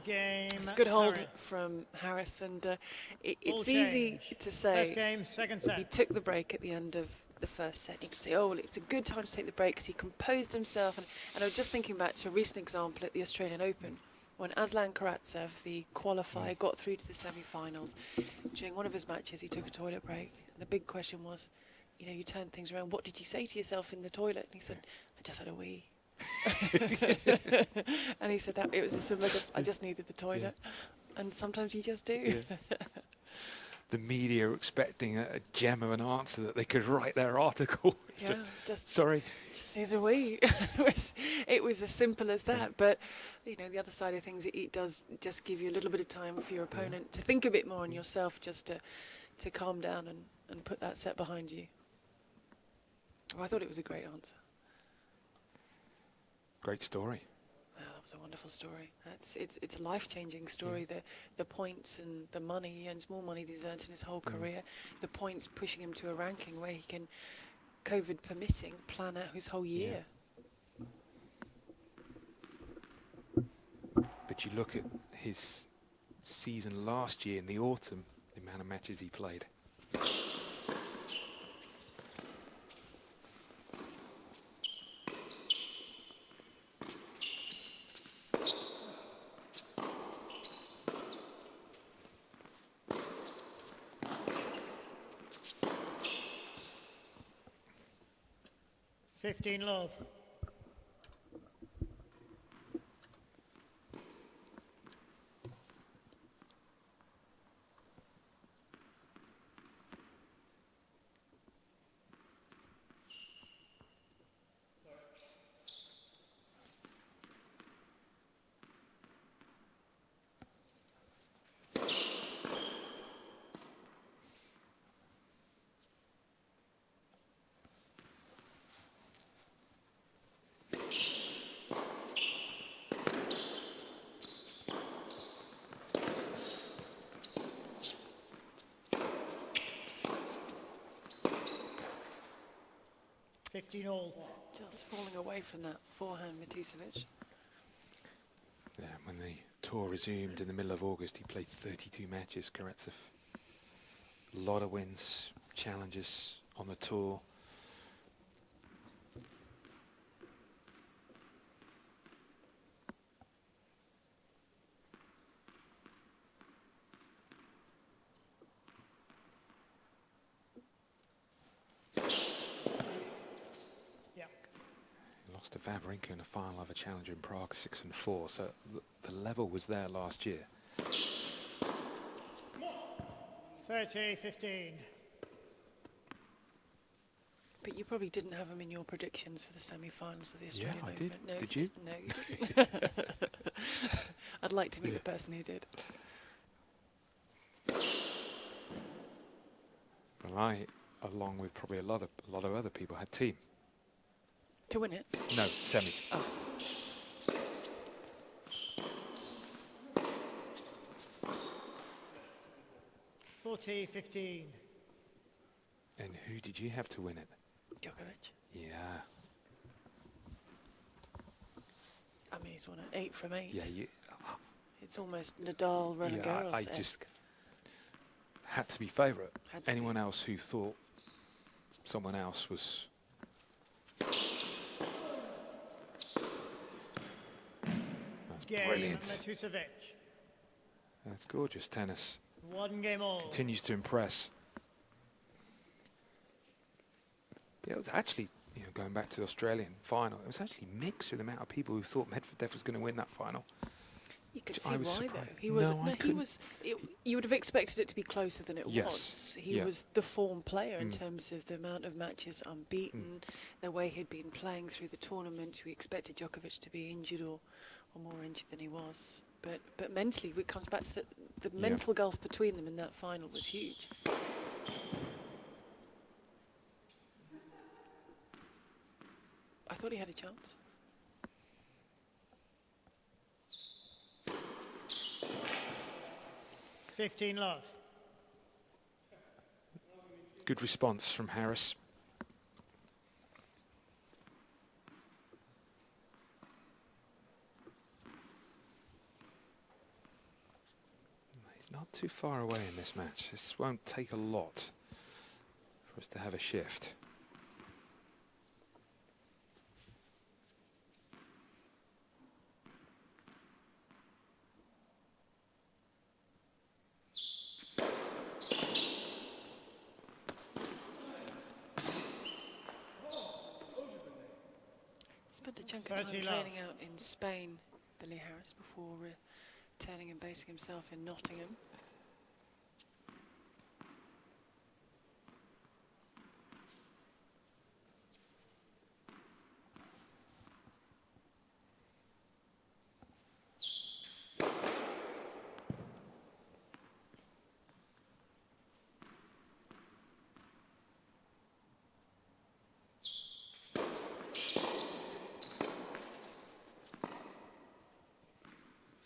Game. It's a good hold Harris. from Harris, and it's Ball easy change. to say. First game, second set. He took the break at the end of the first set. You could say, oh, well, it's a good time to take the break because he composed himself. And I was just thinking back to a recent example at the Australian Open when Aslan Karatsev, the qualifier, got through to the semi-finals. During one of his matches, he took a toilet break. And the big question was, you know, you turned things around. What did you say to yourself in the toilet? And he said, I just had a wee. And he said that it was as simple as I just needed the toilet. And sometimes you just do. The media are expecting a gem of an answer that they could write their article. Yeah, just Sorry. Just needed a wee. It was as simple as that. But you know, the other side of things, it does just give you a little bit of time for your opponent to think a bit more on yourself, just to calm down and put that set behind you. Well, I thought it was a great answer. Great story. Wow, that was a wonderful story. It's a life-changing story. The points and the money, he earns more money than he's earned in his whole career. The points pushing him to a ranking where he can, COVID permitting, plan out his whole year. But you look at his season last year in the autumn, the amount of matches he played. 15 love. All. Just falling away from that forehand, Matusovic. Yeah, when the tour resumed in the middle of August, he played 32 matches, Karatsev. A lot of wins, challenges on the tour. Lost to Wawrinka in the final of a challenge in Prague, 6-4. So the level was there last year. 30-15. But you probably didn't have him in your predictions for the semi-finals of the Australian I Open. did. No, Did you? No, you didn't. I'd like to be the person who did. Well, I, along with probably a lot of other people, had team. To win it? No, semi. Oh. $40-15. And who did you have to win it? Djokovic. Yeah. I mean, he's won it 8 from 8. Yeah, It's almost Nadal, Roland Garros-esque. I just had to be favourite. Anyone else who thought someone else was... That's brilliant. Matusovic. That's gorgeous tennis. 1 game all. Continues to impress. Yeah, it was actually, going back to the Australian final, it was actually mixed with the amount of people who thought Medvedev was going to win that final. You could see why, though. He was. You would have expected it to be closer than it was. He was the form player in terms of the amount of matches unbeaten, the way he'd been playing through the tournament. We expected Djokovic to be injured or more injured than he was. But mentally, it comes back to the mental gulf between them in that final was huge. I thought he had a chance. $15 love. Good response from Harris. He's not too far away in this match. This won't take a lot for us to have a shift. Spent a chunk of time training out in Spain, Billy Harris, before returning and basing himself in Nottingham.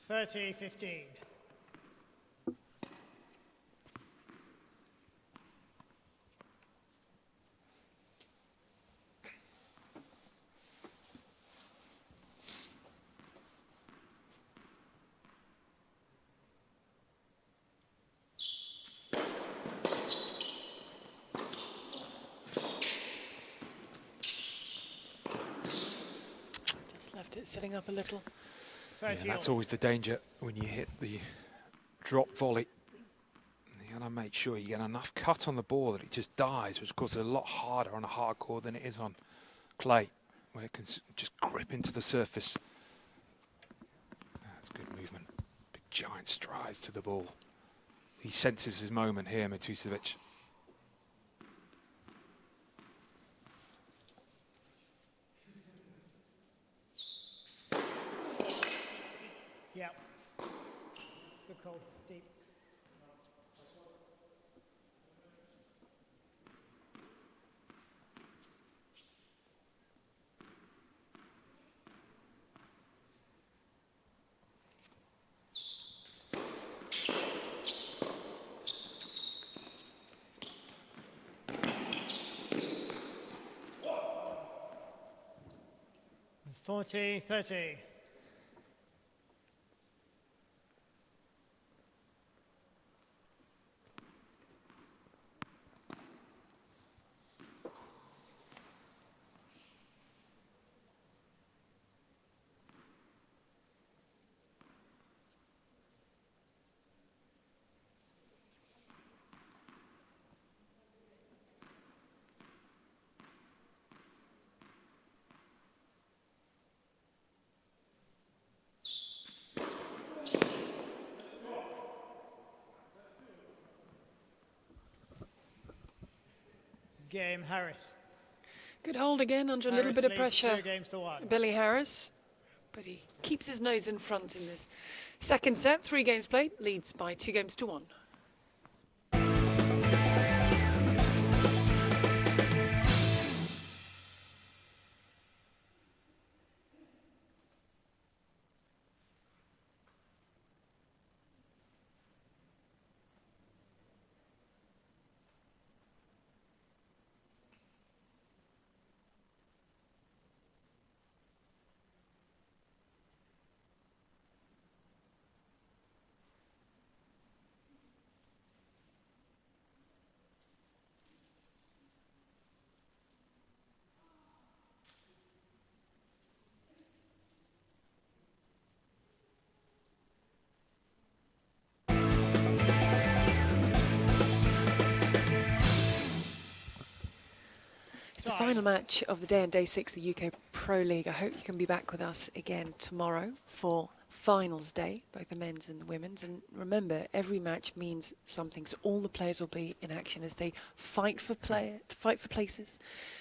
$30-15. Just left it sitting up a little. Yeah, that's always the danger when you hit the drop volley. You gotta make sure you get enough cut on the ball that it just dies, which of course is a lot harder on a hard court than it is on play, where it can just grip into the surface. That's good movement. Big giant strides to the ball. He senses his moment here, Matusovic. Yeah. Good call. Deep. Forty, 30. Game, Harris. Good hold again under a little Harris bit of leads pressure. 2-1. Billy Harris, but he keeps his nose in front in this second set. 3 games played, leads by 2-1. It's the final match of the day on day 6 of the UK Pro League. I hope you can be back with us again tomorrow for finals day, both the men's and the women's. And remember, every match means something, so all the players will be in action as they fight for places,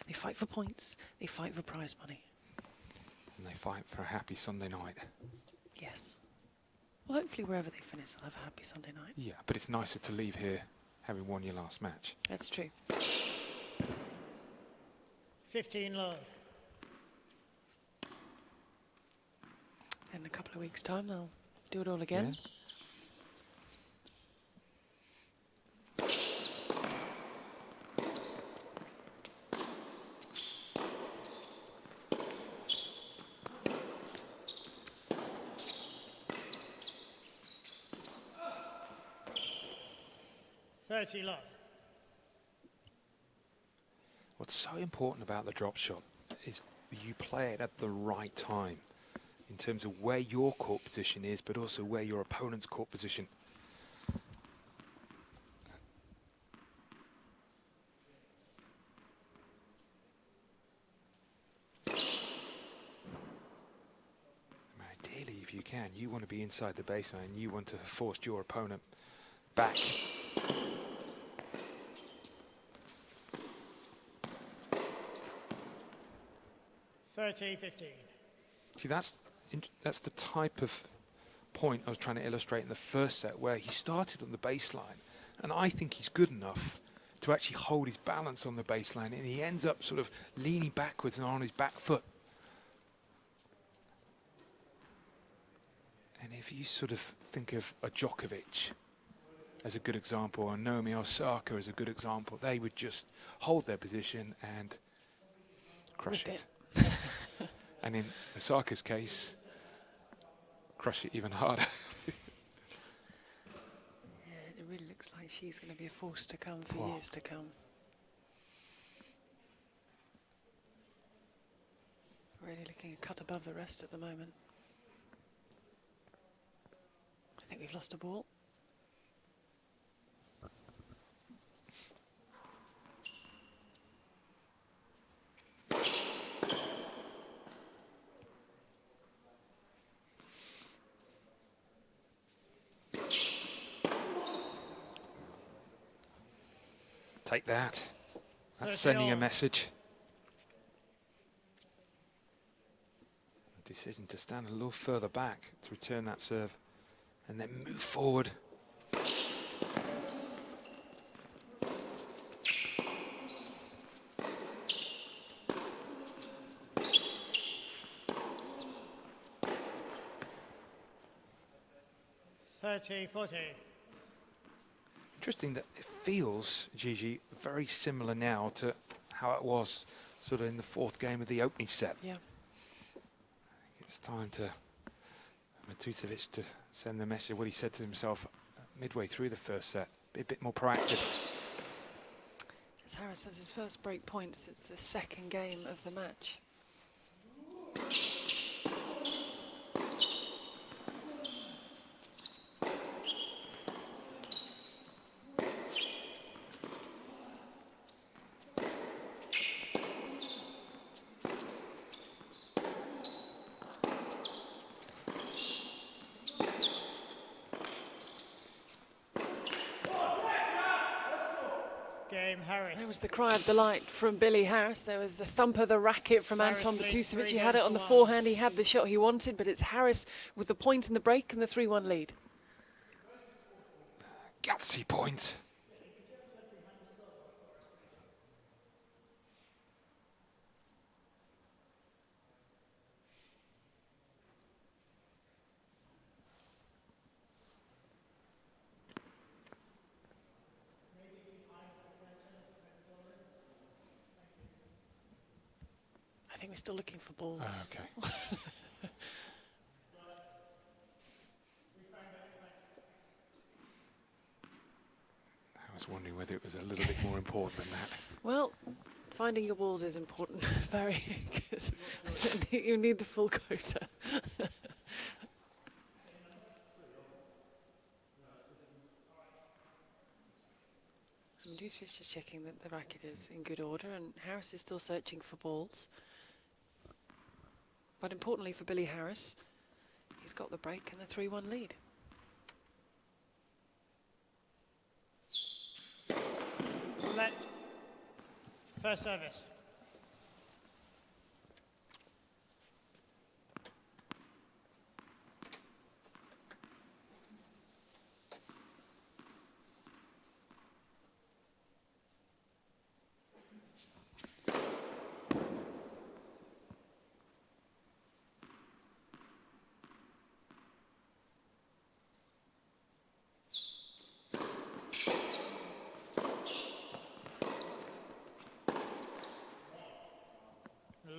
they fight for points, they fight for prize money. And they fight for a happy Sunday night. Yes. Well, hopefully wherever they finish, they'll have a happy Sunday night. Yeah, but it's nicer to leave here having won your last match. That's true. 15 love. In a couple of weeks' time, they'll do it all again. Yeah. Love. What's so important about the drop shot is that you play it at the right time in terms of where your court position is, but also where your opponent's court position. Ideally, if you can, you want to be inside the baseline. You want to have forced your opponent back. $30-15. See, that's the type of point I was trying to illustrate in the first set, where he started on the baseline, and I think he's good enough to actually hold his balance on the baseline, and he ends up sort of leaning backwards and on his back foot. And if you sort of think of a Djokovic as a good example, or Naomi Osaka as a good example, they would just hold their position and crush it. And in Osaka's case, crush it even harder. Yeah, it really looks like she's going to be a force to come for years to come. Really looking a cut above the rest at the moment. I think we've lost a ball. Take that. That's 30 sending a all. message. Decision to stand a little further back to return that serve and then move forward. Interesting that it feels, Gigi, very similar now to how it was sort of in the fourth game of the opening set. Yeah. It's time to Matusovic to send the message, what he said to himself midway through the first set, be a bit more proactive. As Harris has his first break points, it's the second game of the match. There was the cry of delight from Billy Harris. There was the thump of the racket from Harris Anton leads Matusovic. 3 He had it on the games to 1. forehand. He had the shot he wanted, but it's Harris with the point in the break and the 3-1 lead. Gutsy point. I think we're still looking for balls. Oh, okay. I was wondering whether it was a little bit more important than that. Well, finding your balls is important, very, because you need the full quota. Matusovic just checking that the racket is in good order, and Harris is still searching for balls. But importantly for Billy Harris, he's got the break and the 3-1 lead. Let. First service.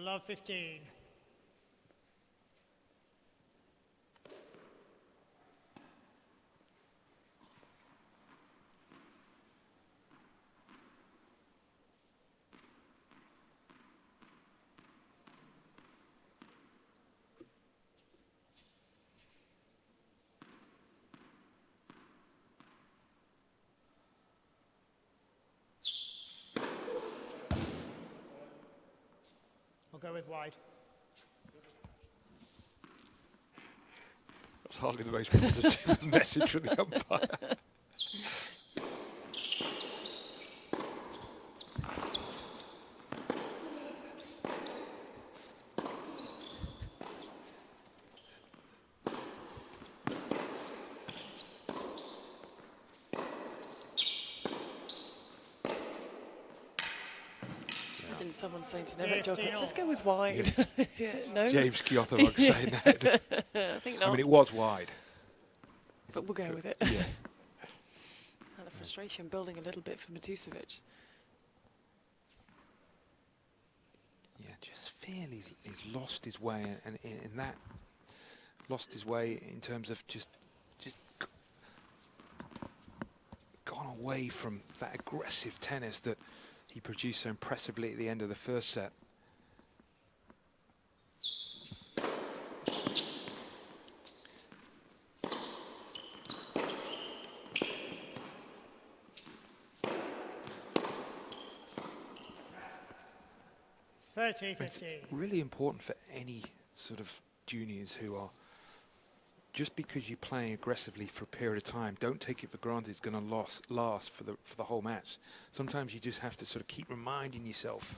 Love 15. I'll go with wide. That's hardly the most positive message from the umpire. Someone saying to Novak Djokovic, let's go with wide. Yeah, no? James Kyothorog saying that. I think not. I mean, it was wide. But we'll go with it. Yeah. And the frustration building a little bit for Matusovic. Yeah, just feel he's lost his way, and in that, lost his way in terms of just gone away from that aggressive tennis that he produced so impressively at the end of the first set. It's 15. Really important for any sort of juniors who are just because you're playing aggressively for a period of time, don't take it for granted it's going to last for the whole match. Sometimes you just have to sort of keep reminding yourself,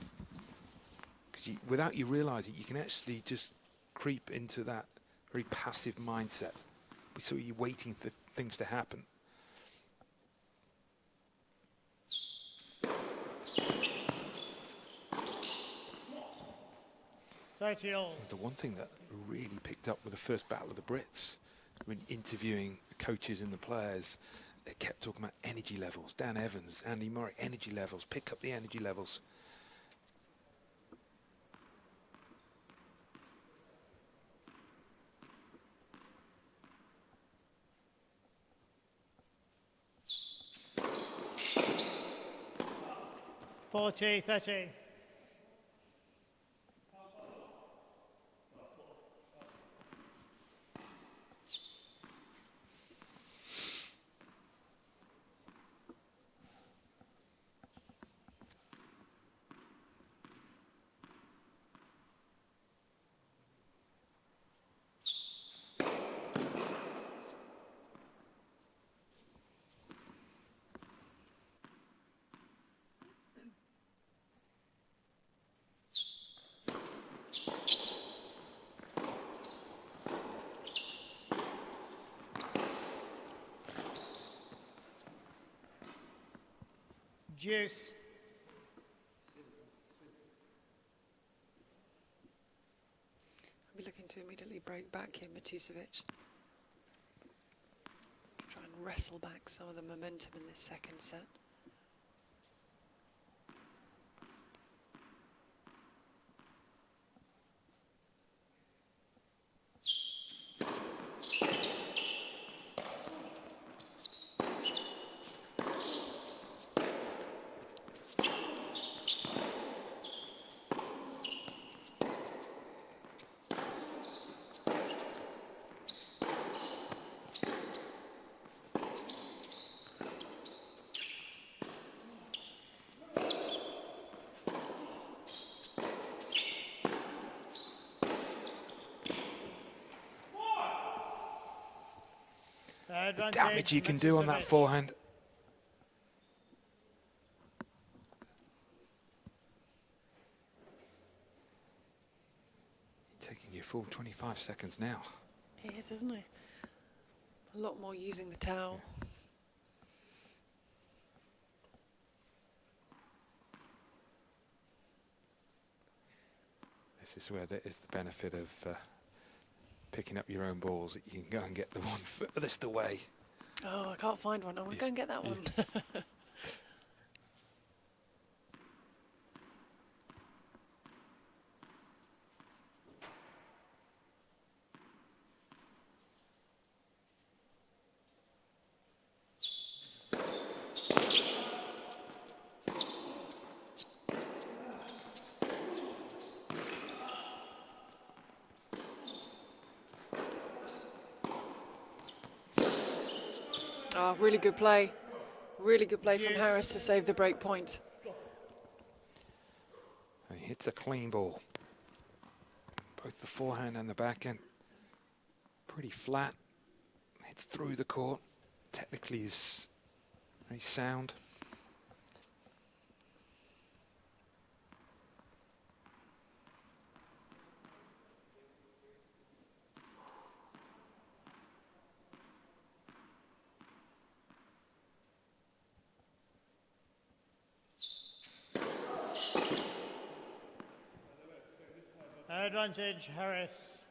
because without you realising, you can actually just creep into that very passive mindset. So you're waiting for things to happen. The one thing that really picked up with the first battle of the Brits, when interviewing the coaches and the players, they kept talking about energy levels. Dan Evans, Andy Murray, energy levels, pick up the energy levels. (40-30). Deuce. I'll be looking to immediately break back here, Matusovic. Try and wrestle back some of the momentum in this second set. The damage you can do on that forehand. Taking your full 25 seconds now. He is, isn't he? A lot more using the towel. This is where there is the benefit of picking up your own balls, that you can go and get the one furthest away. Oh, I can't find one. I'm going to go and get that one. Oh, really good play. Really good play from Harris to save the break point. And he hits a clean ball. Both the forehand and the backhand. Pretty flat. Hits through the court. Technically is very sound. Advantage, Harris.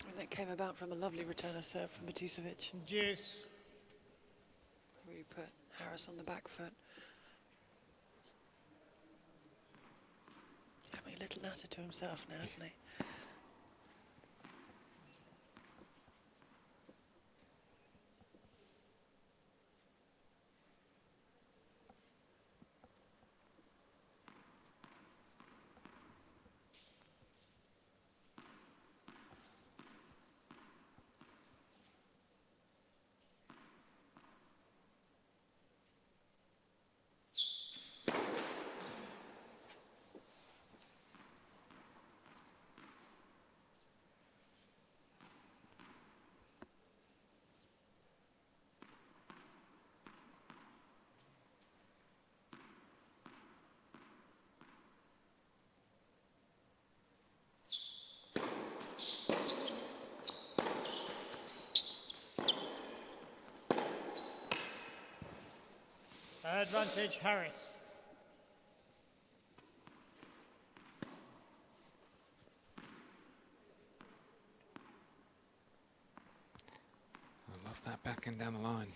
And that came about from a lovely return of serve from Matusovic. Deuce. Really put Harris on the back foot. Having a little natter to himself now, isn't he? Advantage Harris. I love that backhand down the line.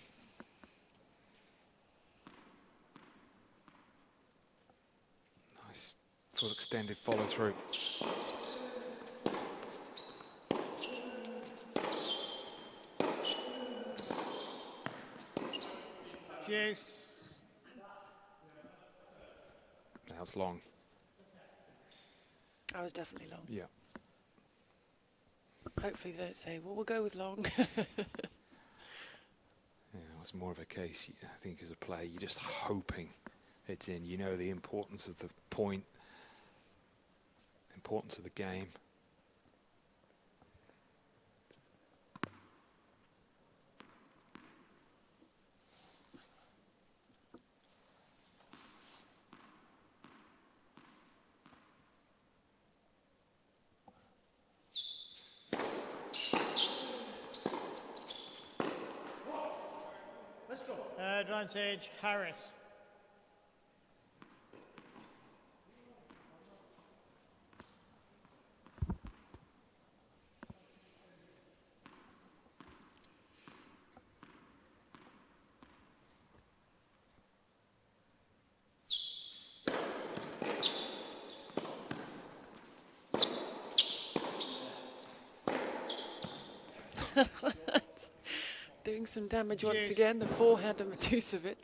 Nice full extended follow through. Juice. That was long. I was definitely long. Yeah. Hopefully they don't say, well, we'll go with long. Yeah, it was more of a case, I think, as a player, you're just hoping it's in. You know the importance of the point, importance of the game. Advantage Harris. Doing some damage once Juice. again, the forehand of Matusovic.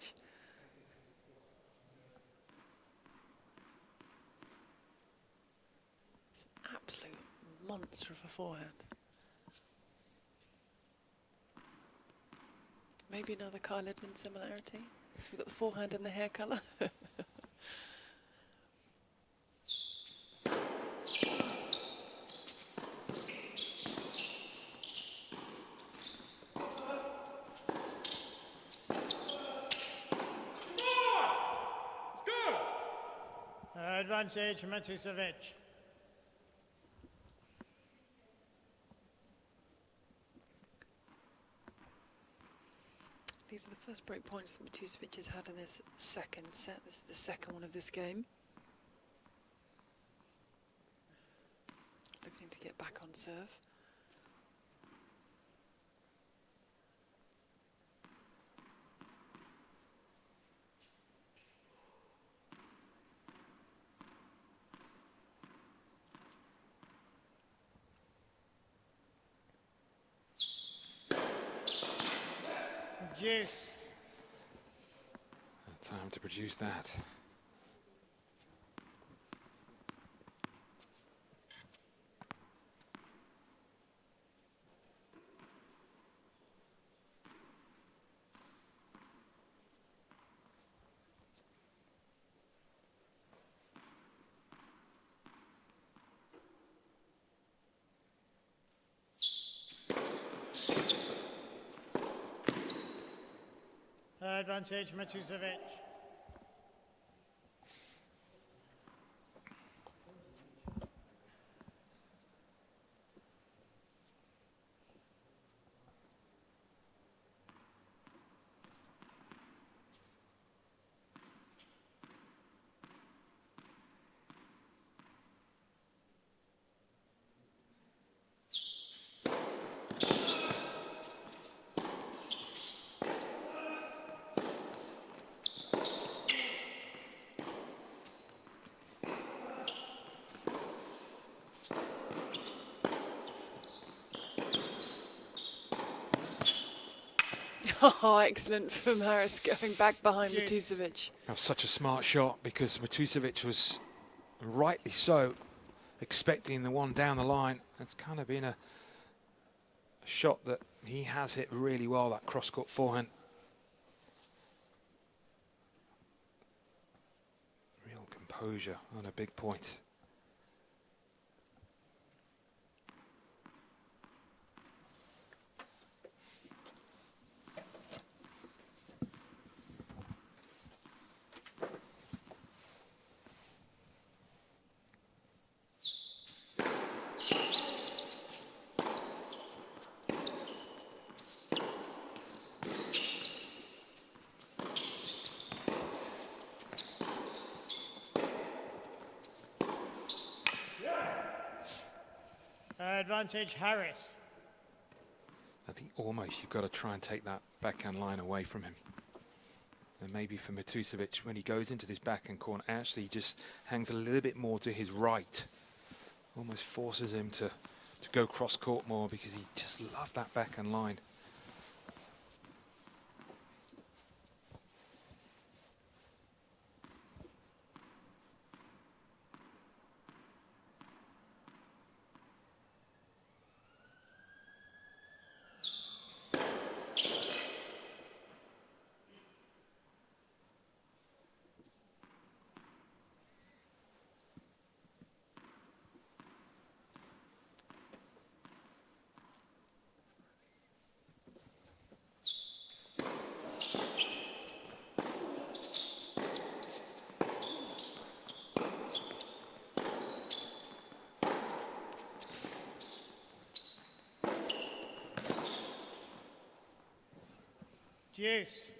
It's an absolute monster of a forehand. Maybe another Kyle Edmund similarity. So we've got the forehand and the hair colour. Advantage Matusovic. These are the first break points that Matusovic has had in this second set. This is the second one of this game. Looking to get back on serve. Juice. Time to produce that. Advantage Matusovic. Oh, excellent from Harris going back behind Yes. Matusovic. That was such a smart shot because Matusovic was rightly so expecting the one down the line. It's kind of been a shot that he has hit really well, that cross-court forehand. Real composure on a big point. Advantage Harris. I think almost you've got to try and take that backhand line away from him. And maybe for Matusovic, when he goes into this backhand corner, actually just hangs a little bit more to his right. Almost forces him to go cross-court more because he just loved that backhand line. Deuce.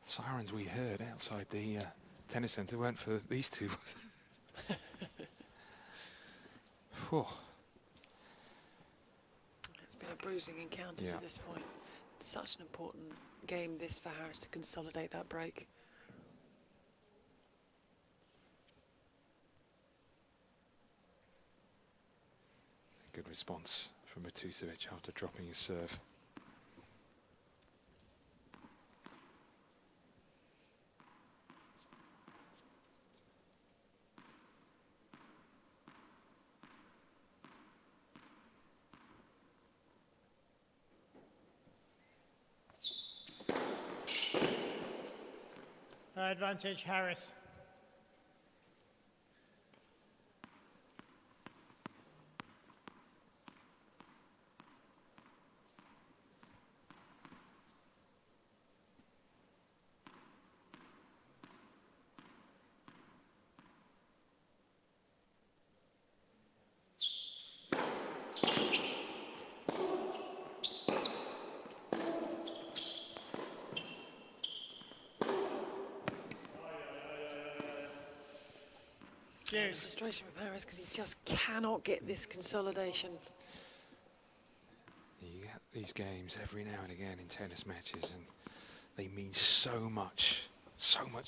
Sirens we heard outside the tennis centre weren't for these two. Whew. It's been a bruising encounter to this point. It's such an important game this for Harris to consolidate that break. Good response from Matusovic after dropping his serve. Advantage Harris. Deuce. Frustration from Harris because he just cannot get this consolidation. You get these games every now and again in tennis matches, and they mean so much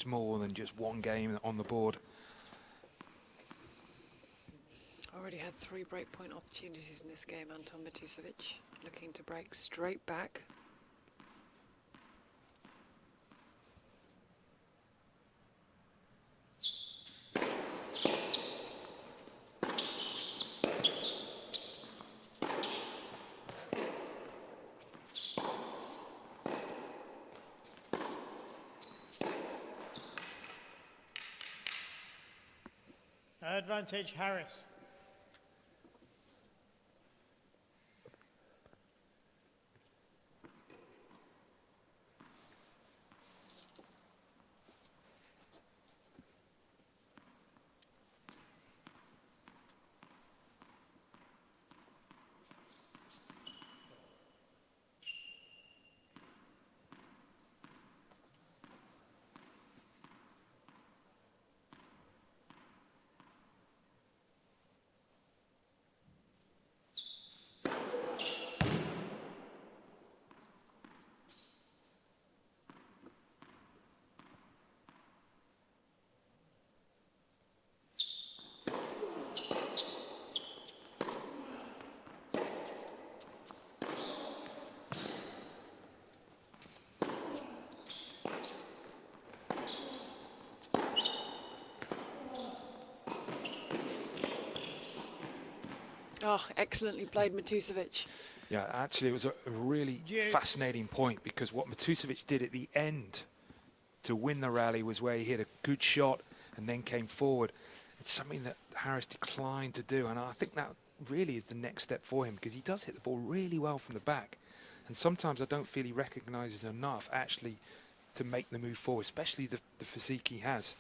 more than just one game on the board. Already had 3 breakpoint opportunities in this game. Anton Matusovic looking to break straight back. Advantage Harris. Oh, excellently played, Matusovic. Yeah, actually it was a really fascinating point, because what Matusovic did at the end to win the rally was where he hit a good shot and then came forward. It's something that Harris declined to do, and I think that really is the next step for him, because he does hit the ball really well from the back, and sometimes I don't feel he recognises enough actually to make the move forward, especially the physique he has.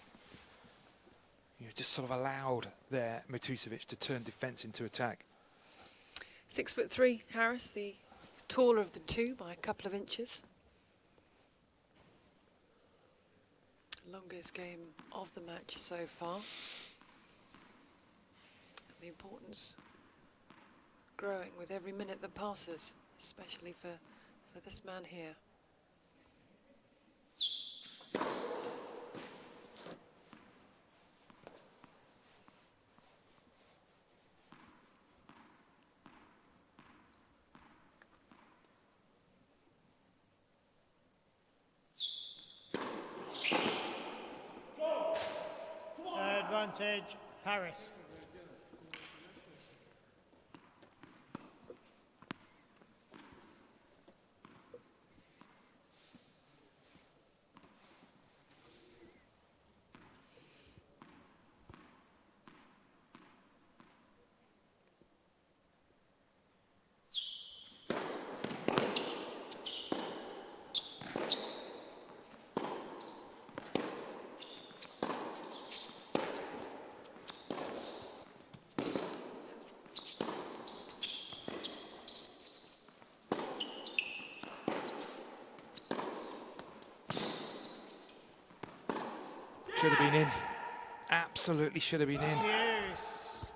You know, just sort of allowed there Matusovic to turn defence into attack. 6'3", Harris, the taller of the two by a couple of inches. Longest game of the match so far. The importance growing with every minute that passes, especially for this man here. Advantage, Harris. Should have been in. Absolutely should have been in. Deuce.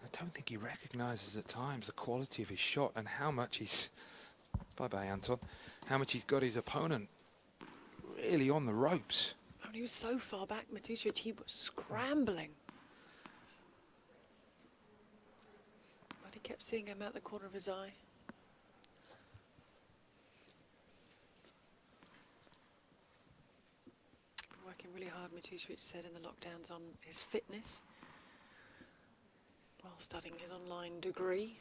I don't think he recognises at times the quality of his shot and how much he's... Bye-bye, Anton. How much he's got his opponent really on the ropes. Oh, he was so far back, Matusovic, he was scrambling. But he kept seeing him out the corner of his eye. Working really hard, Matusovic said in the lockdowns, on his fitness while studying his online degree.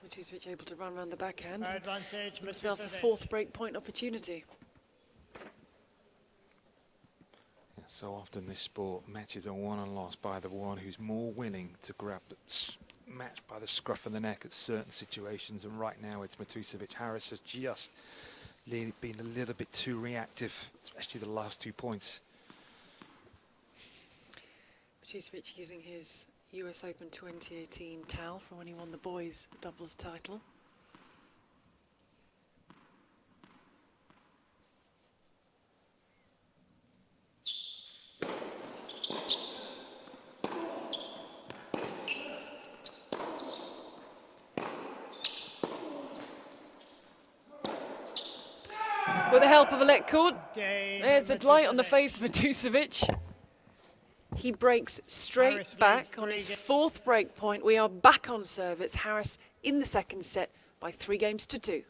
Matusovic able to run around the backhand. Advantage, Himself a Matusovic. fourth break point opportunity. Yeah, so often this sport, matches are won and lost by the one who's more willing to grab the match by the scruff of the neck at certain situations, and right now it's Matusovic. Harris has just been a little bit too reactive, especially the last 2 points. Matusovic using his US Open 2018 towel from when he won the boys doubles title. With the help of a let cord, Game, there's the light on the Matusovic. face of Matusovic. He breaks straight Harris back leads on his 3 fourth break point. We are back on serve. It's Harris in the second set by 3-2.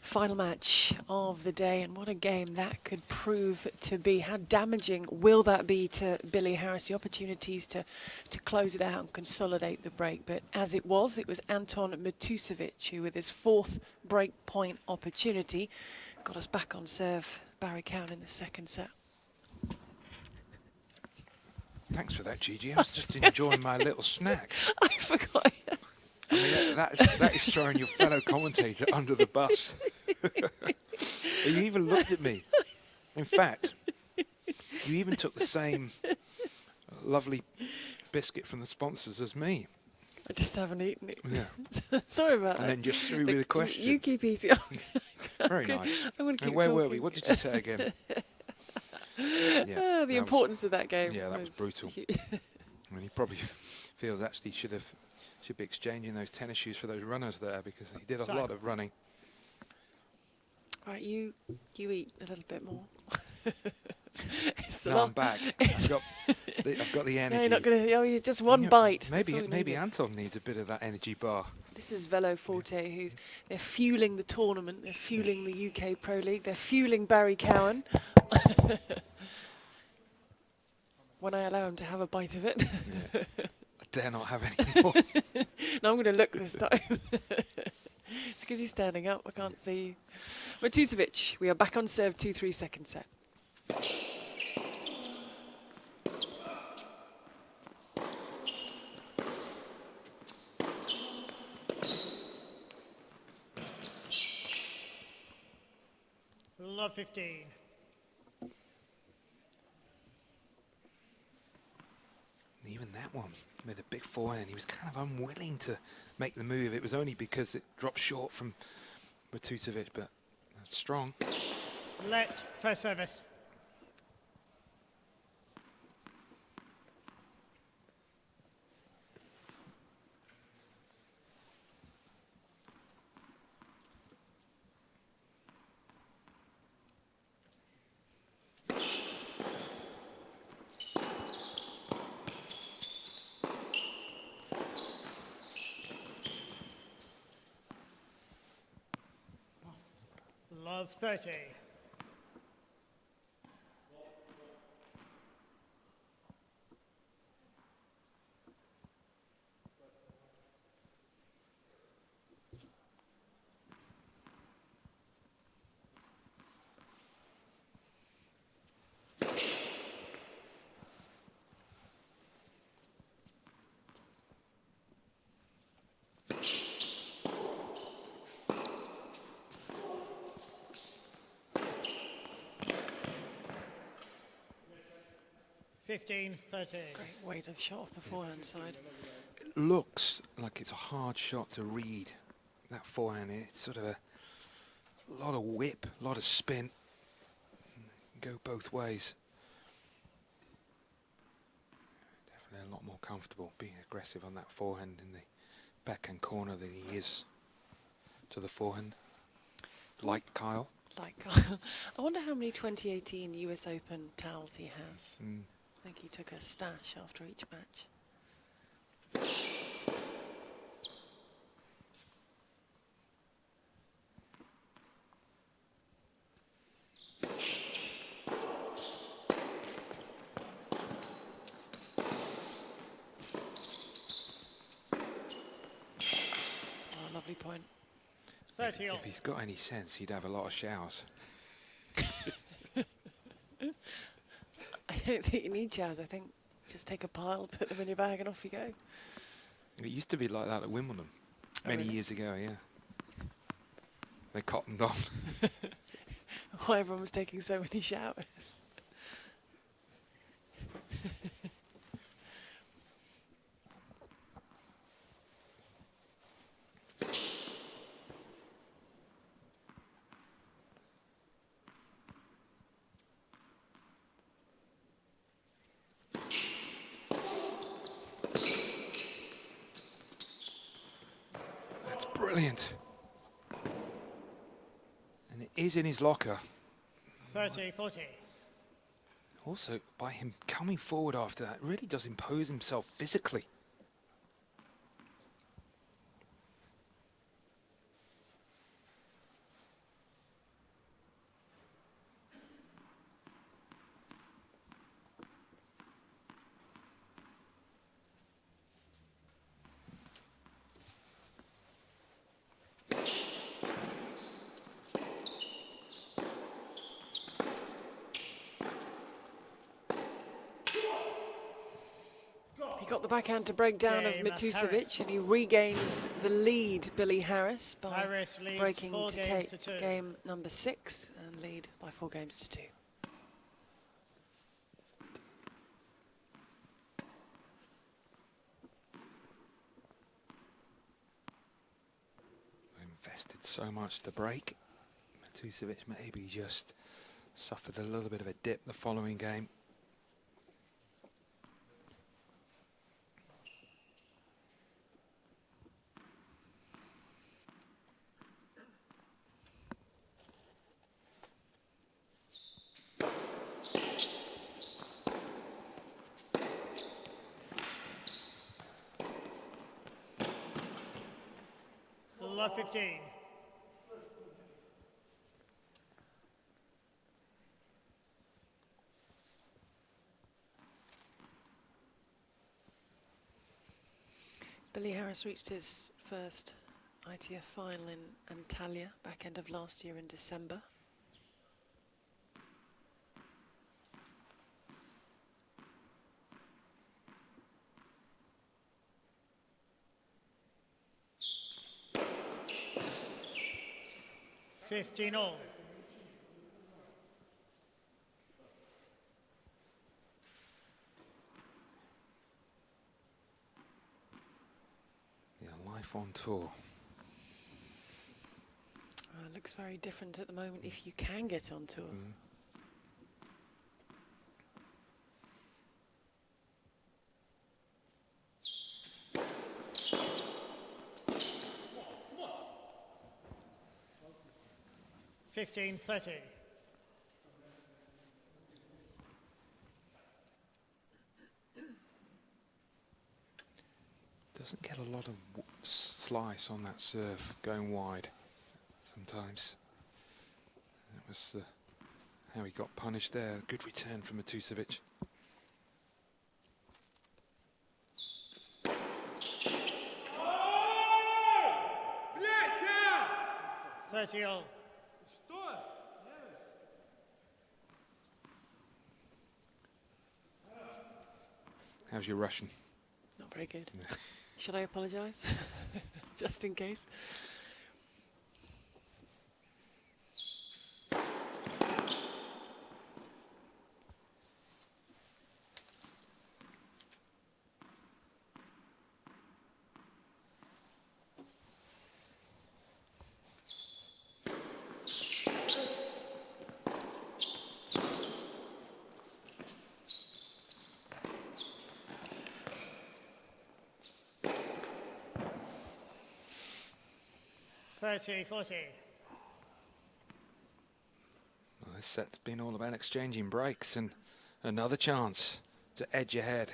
Final match of the day, and what a game that could prove to be. How damaging will that be to Billy Harris? The opportunities to close it out and consolidate the break. But as it was Anton Matusovic who, with his fourth break point opportunity, got us back on serve. Barry Cowan in the second set. Thanks for that, Gigi. I was just enjoying my little snack. I forgot. I mean, that is throwing your fellow commentator under the bus. You even looked at me. In fact, you even took the same lovely biscuit from the sponsors as me. I just haven't eaten it. Yeah. Sorry about that. And then just threw with a question. You keep eating. Very nice. I'm going to keep And where were talking. we? What did you say again? The importance of that game. Yeah, that was brutal. I mean, he probably feels actually should be exchanging those tennis shoes for those runners there, because he did a lot of running. Right, you eat a little bit more. No, I'm back. I've got the energy. No, you're not going to. Oh, you just one bite. Maybe Anton needs a bit of that energy bar. This is Velo Forte, they're fueling the tournament. They're fueling the UK Pro League. They're fueling Barry Cowan. When I allow him to have a bite of it. Yeah. I dare not have any more. No, I'm going to look this time. It's because you're standing up. I can't see you. Matusovic, we are back on serve 2-3 second set. Love 15. Even that one with a big forehand, he was kind of unwilling to make the move. It was only because it dropped short from Matusovic, but strong. Let first service. Love 30. $15-13. Great weight of shot off the forehand side. It looks like it's a hard shot to read, that forehand. It's sort of a lot of whip, a lot of spin. Go both ways. Definitely a lot more comfortable being aggressive on that forehand in the backhand corner than he is to the forehand. Like Kyle. Like Kyle. I wonder how many 2018 US Open towels he has. I think he took a stash after each match. Oh, lovely point. 30 all. If he's got any sense, he'd have a lot of showers. I don't think you need showers. I think just take a pile, put them in your bag, and off you go. It used to be like that at Wimbledon many really? years ago, yeah. They cottoned on. Why everyone was taking so many showers. Brilliant. And it is in his locker. 30-40. Also, by him coming forward after that, really does impose himself physically. Got the backhand to break down of Matusovic, and he regains the lead, Billy Harris, by Harris leads breaking 4 to games take to 2. game number 6 and lead by 4 games to 2. Invested so much to break. Matusovic maybe just suffered a little bit of a dip the following game. love 15. Billy Harris reached his first ITF final in Antalya, back end of last year in December. $15 all. Yeah, life on tour. Looks very different at the moment if you can get on tour. $15.30. Doesn't get a lot of slice on that serve going wide sometimes. That was how he got punished there. Good return from Matusovic. $30 all. How's your Russian? Not very good. Should I apologise? Just in case. $30.40. Well, this set's been all about exchanging breaks and another chance to edge ahead.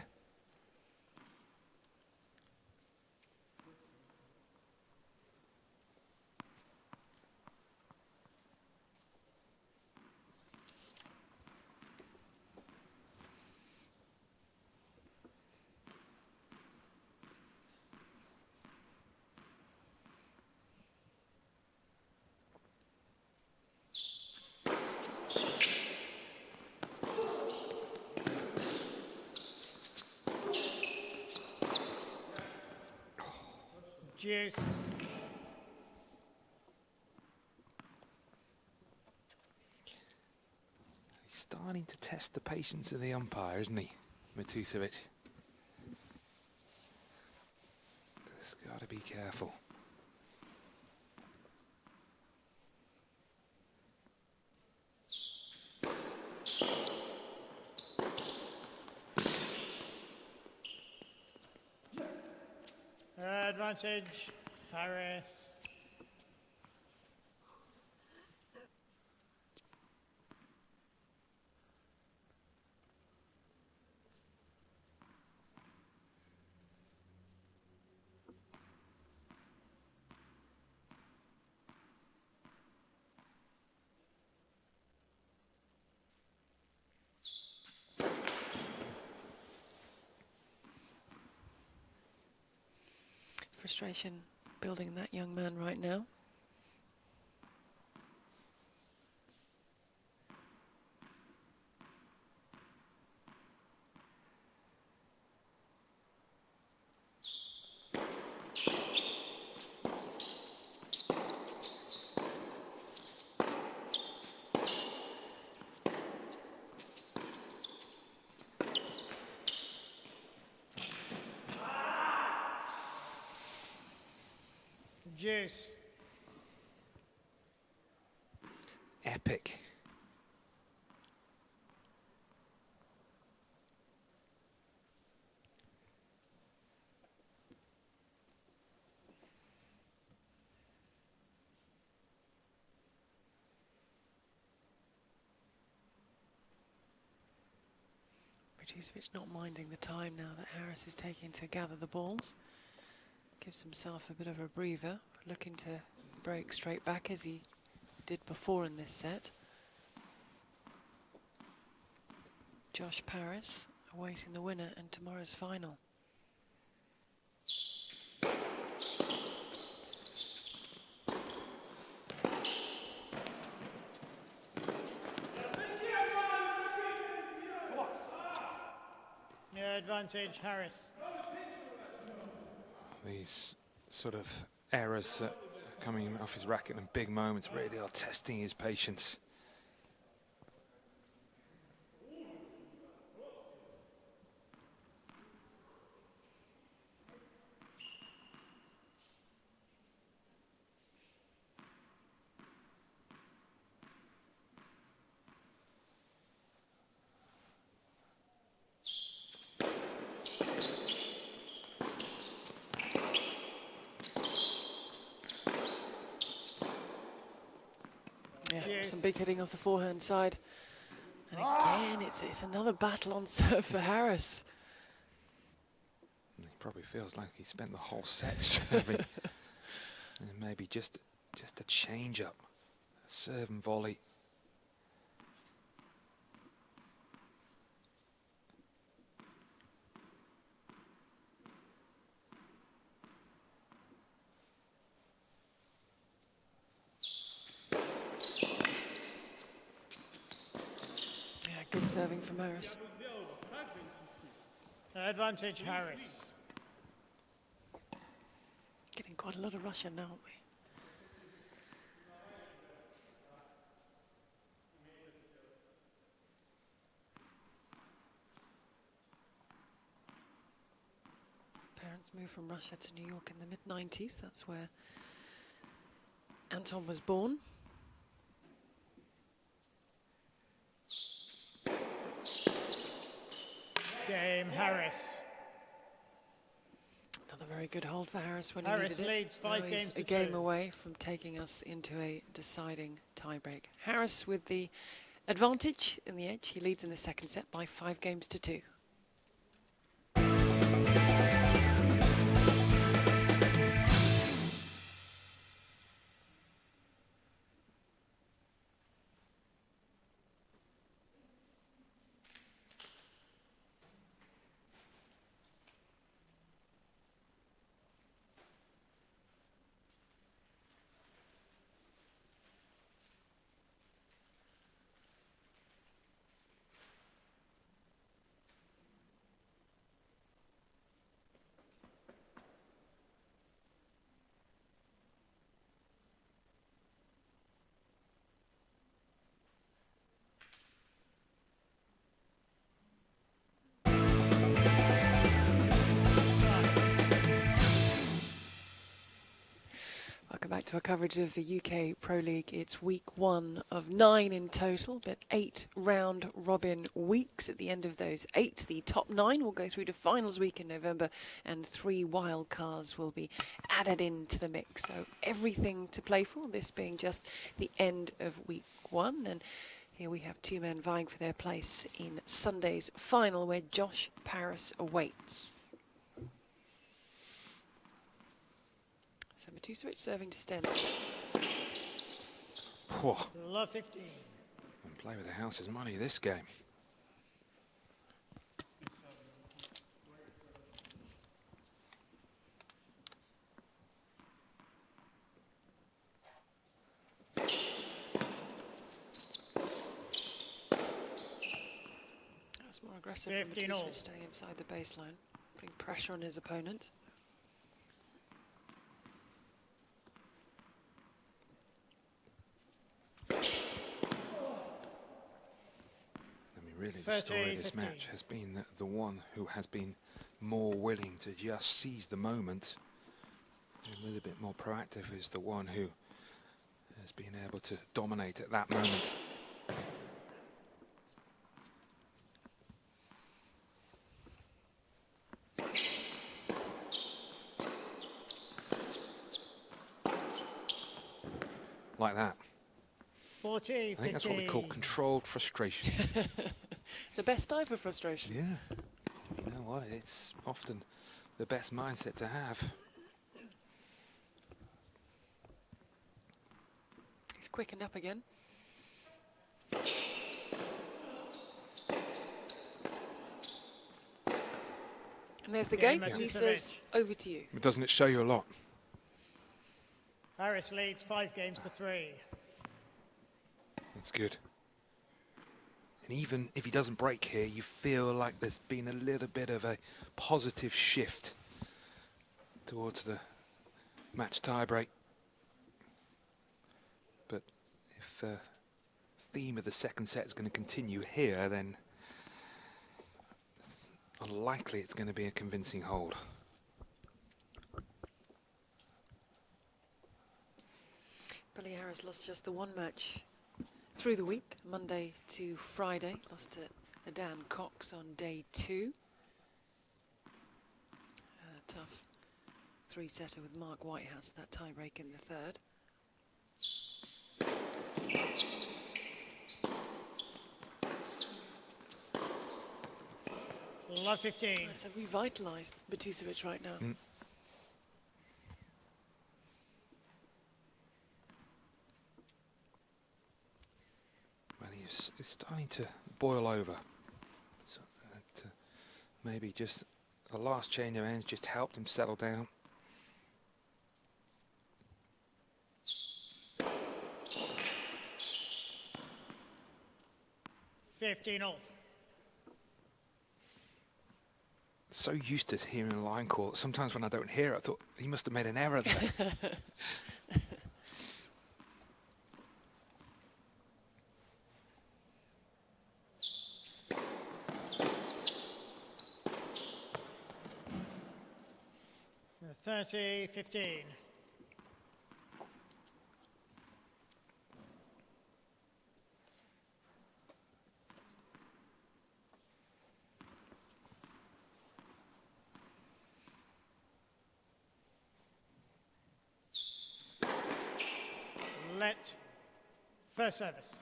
Juice. He's starting to test the patience of the umpire, isn't he, Matusovic? Just got to be careful. Advantage, Harris. Frustration building that young man right now. Juice. Epic. Matusovic not minding the time now that Harris is taking to gather the balls. Gives himself a bit of a breather. looking to break straight back as he did before in this set. Josh Paris awaiting the winner and tomorrow's final. No advantage, Harris. These sort of errors coming off his racket in big moments really are testing his patience. Some big hitting off the forehand side. And again, it's another battle on serve for Harris. He probably feels like he spent the whole set serving. And maybe just a change up, a serve and volley. Good serving from Harris. Advantage, Harris. Getting quite a lot of Russian now, aren't we? Parents moved from Russia to New York in the mid-90s. That's where Anton was born. Game, Harris. Another very good hold for Harris when Harris he needed it. leads 5 Now games he's to a game 2. away from taking us into a deciding tiebreak. Harris with the advantage in the edge. He leads in the second set by 5 games to 2. Back to our coverage of the UK Pro League. It's week 1 of 9 in total, but 8 round robin weeks. At the end of those 8, the top 9 will go through to finals week in November, and 3 wild cards will be added into the mix. So everything to play for, this being just the end of week 1. And here we have 2 men vying for their place in Sunday's final, where Josh Paris awaits. So Matusevich serving to stay in the set. Love 15. And play with the house's money this game. That was more aggressive from 15 all. Matusevich, staying inside the baseline, putting pressure on his opponent. Really, the story of this match has been that the one who has been more willing to just seize the moment, a little bit more proactive, is the one who has been able to dominate at that moment. Like that. 40, I think 50. that's what we call controlled frustration. The best type of frustration. Yeah. You know what? It's often the best mindset to have. quickened up again. And there's the game, and he says, over to you. But doesn't it show you a lot? Harris leads 5 games to 3. That's good. And even if he doesn't break here, you feel like there's been a little bit of a positive shift towards the match tie-break. But if the theme of the second set is going to continue here, then it's unlikely it's going to be a convincing hold. Billy Harris lost just the one match through the week, Monday to Friday. Lost to Dan Cox on day 2. A tough 3-setter with Mark Whitehouse, that tie-break in the third. Love 15. It's a revitalised Matusovic right now. Well, he's starting to boil over. So, maybe just the last change of hands just helped him settle down. $15-all. So used to hearing a line call, sometimes when I don't hear it, I thought he must have made an error there. The 30-15. Let first service.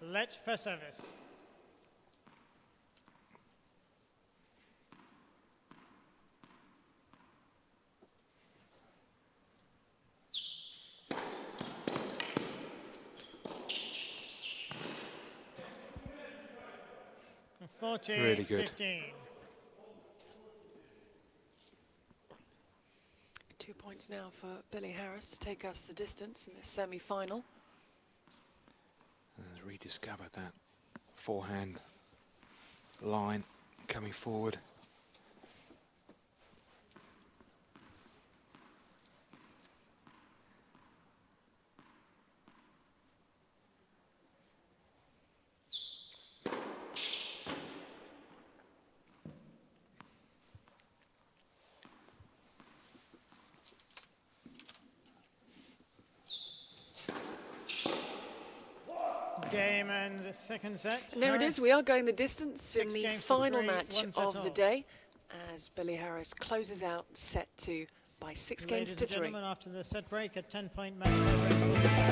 Let first service. Really good. 15. 2 points now for Billy Harris to take us the distance in the semi-final. Has rediscovered that forehand line coming forward. Game and the second set. And there it is, we are going the distance in 6 the games to final 3, match 1 set of the all. day, as Billy Harris closes out set 2 by 6 games to 3. Ladies and gentlemen, after the set break, a 10-point match tie break.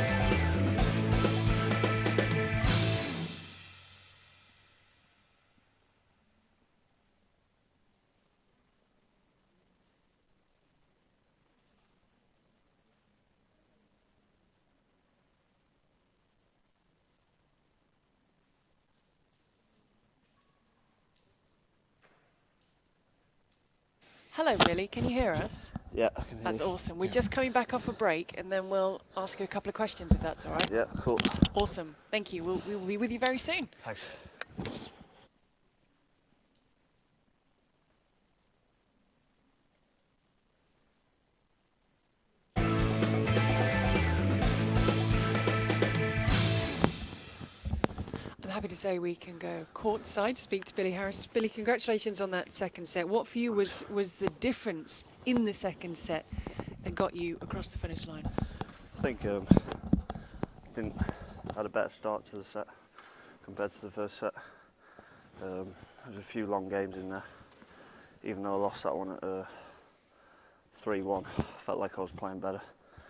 Hello, Billy, can you hear us? Yeah, I can hear That's you. awesome. We're just coming back off a break, and then we'll ask you a couple of questions, if that's all right. Yeah, cool. Awesome. Thank you. We will be with you very soon. Thanks. I'm happy to say we can go courtside, speak to Billy Harris. Billy, congratulations on that second set. What for you was the difference in the second set that got you across the finish line? I think had a better start to the set compared to the first set. There's a few long games in there. Even though I lost that one at 3-1, I felt like I was playing better.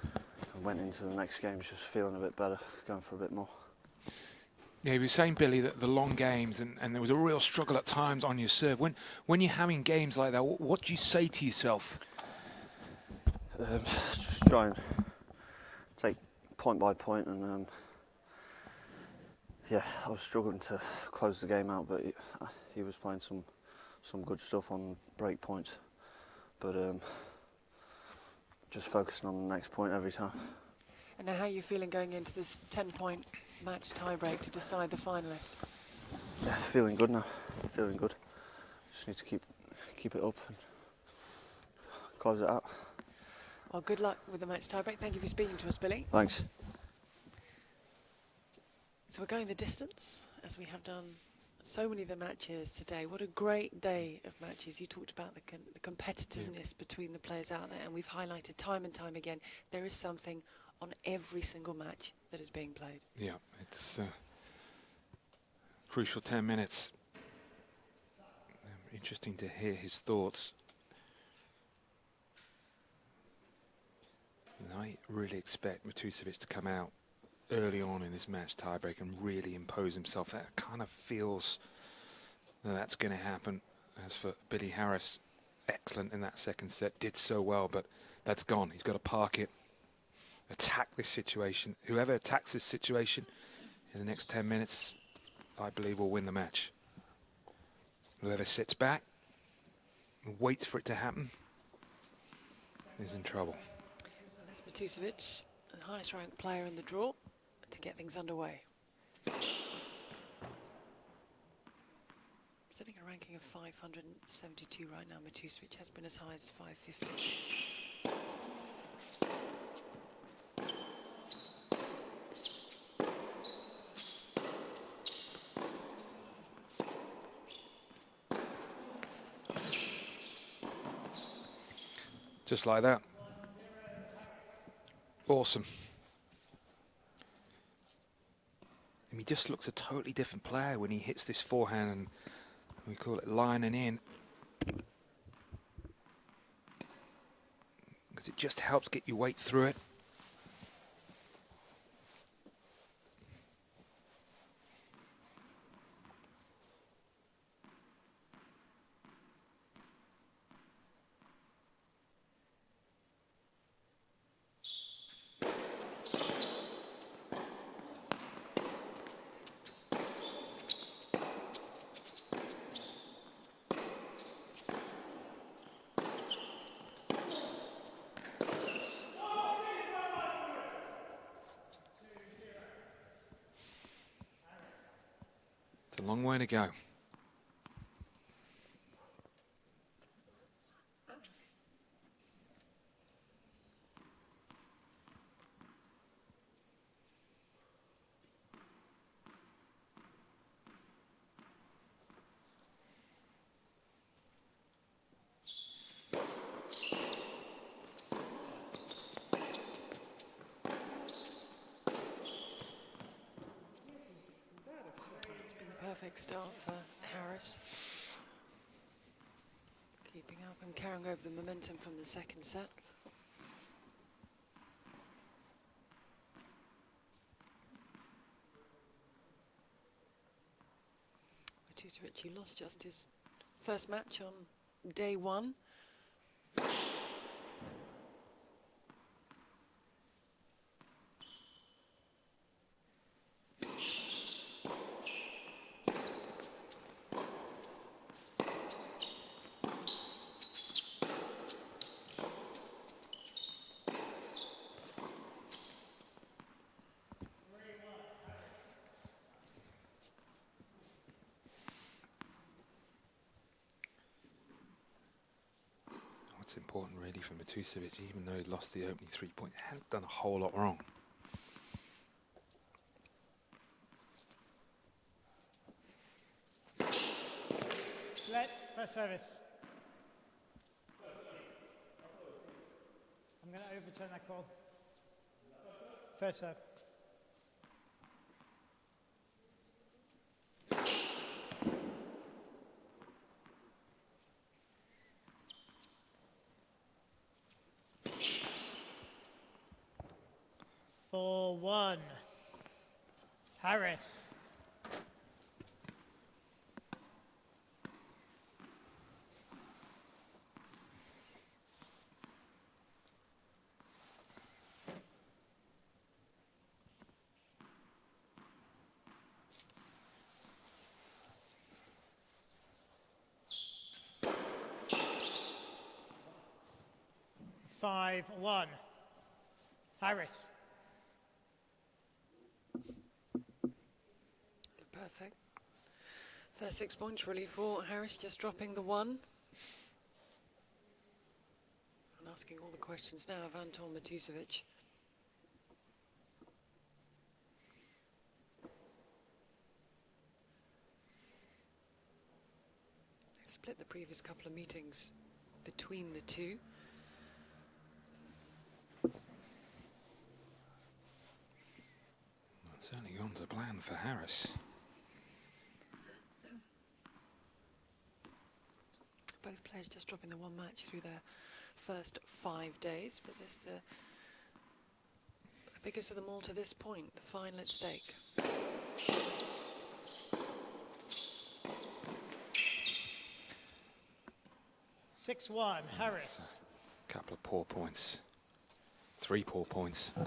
I went into the next game just feeling a bit better, going for a bit more. Yeah, he was saying, Billy, that the long games and there was a real struggle at times on your serve. When you're having games like that, what do you say to yourself? Just try and take point by point, and yeah, I was struggling to close the game out, but he was playing some good stuff on break points, but just focusing on the next point every time. And now how are you feeling going into this 10-point match tie-break to decide the finalist? Yeah, feeling good now, feeling good. Just need to keep it up and close it out. Well, good luck with the match tie-break. Thank you for speaking to us, Billy. Thanks. So we're going the distance, as we have done so many of the matches today. What a great day of matches. You talked about the competitiveness between the players out there, and we've highlighted time and time again, there is something on every single match that is being played. Yeah, it's crucial 10 minutes. Interesting to hear his thoughts. And I really expect Matusovic to come out early on in this match tiebreak and really impose himself. That kind of feels that's going to happen. As for Billy Harris, excellent in that second set, did so well, but that's gone. He's got to park it, attack this situation. Whoever attacks this situation in the next 10 minutes, I believe, will win the match. Whoever sits back and waits for it to happen is in trouble. And that's Matusovic, the highest ranked player in the draw, to get things underway. Sitting at a ranking of 572 right now. Matusovic has been as high as 550. Just like that. Awesome. And he just looks a totally different player when he hits this forehand, and we call it lining in. Because it just helps get your weight through it. It's a long way to go. Perfect start for Harris. Keeping up and carrying over the momentum from the second set. Matusovic, he lost just his first match on day one. What's important really for Matusovic, even though he lost the opening 3 point, hasn't done a whole lot wrong. Let for service. I'm going to overturn that call. First serve. For 1. Harris. 5-1. Harris. Perfect. First 6 points really for Harris, just dropping the 1. And asking all the questions now of Anton Matusovic. They've split the previous couple of meetings between the two. That's certainly gone to plan for Harris. Both players just dropping the 1 match through their first 5 days, but this the biggest of them all to this point, the final at stake. Six 1, Harris. A couple of poor points. 3 poor points. And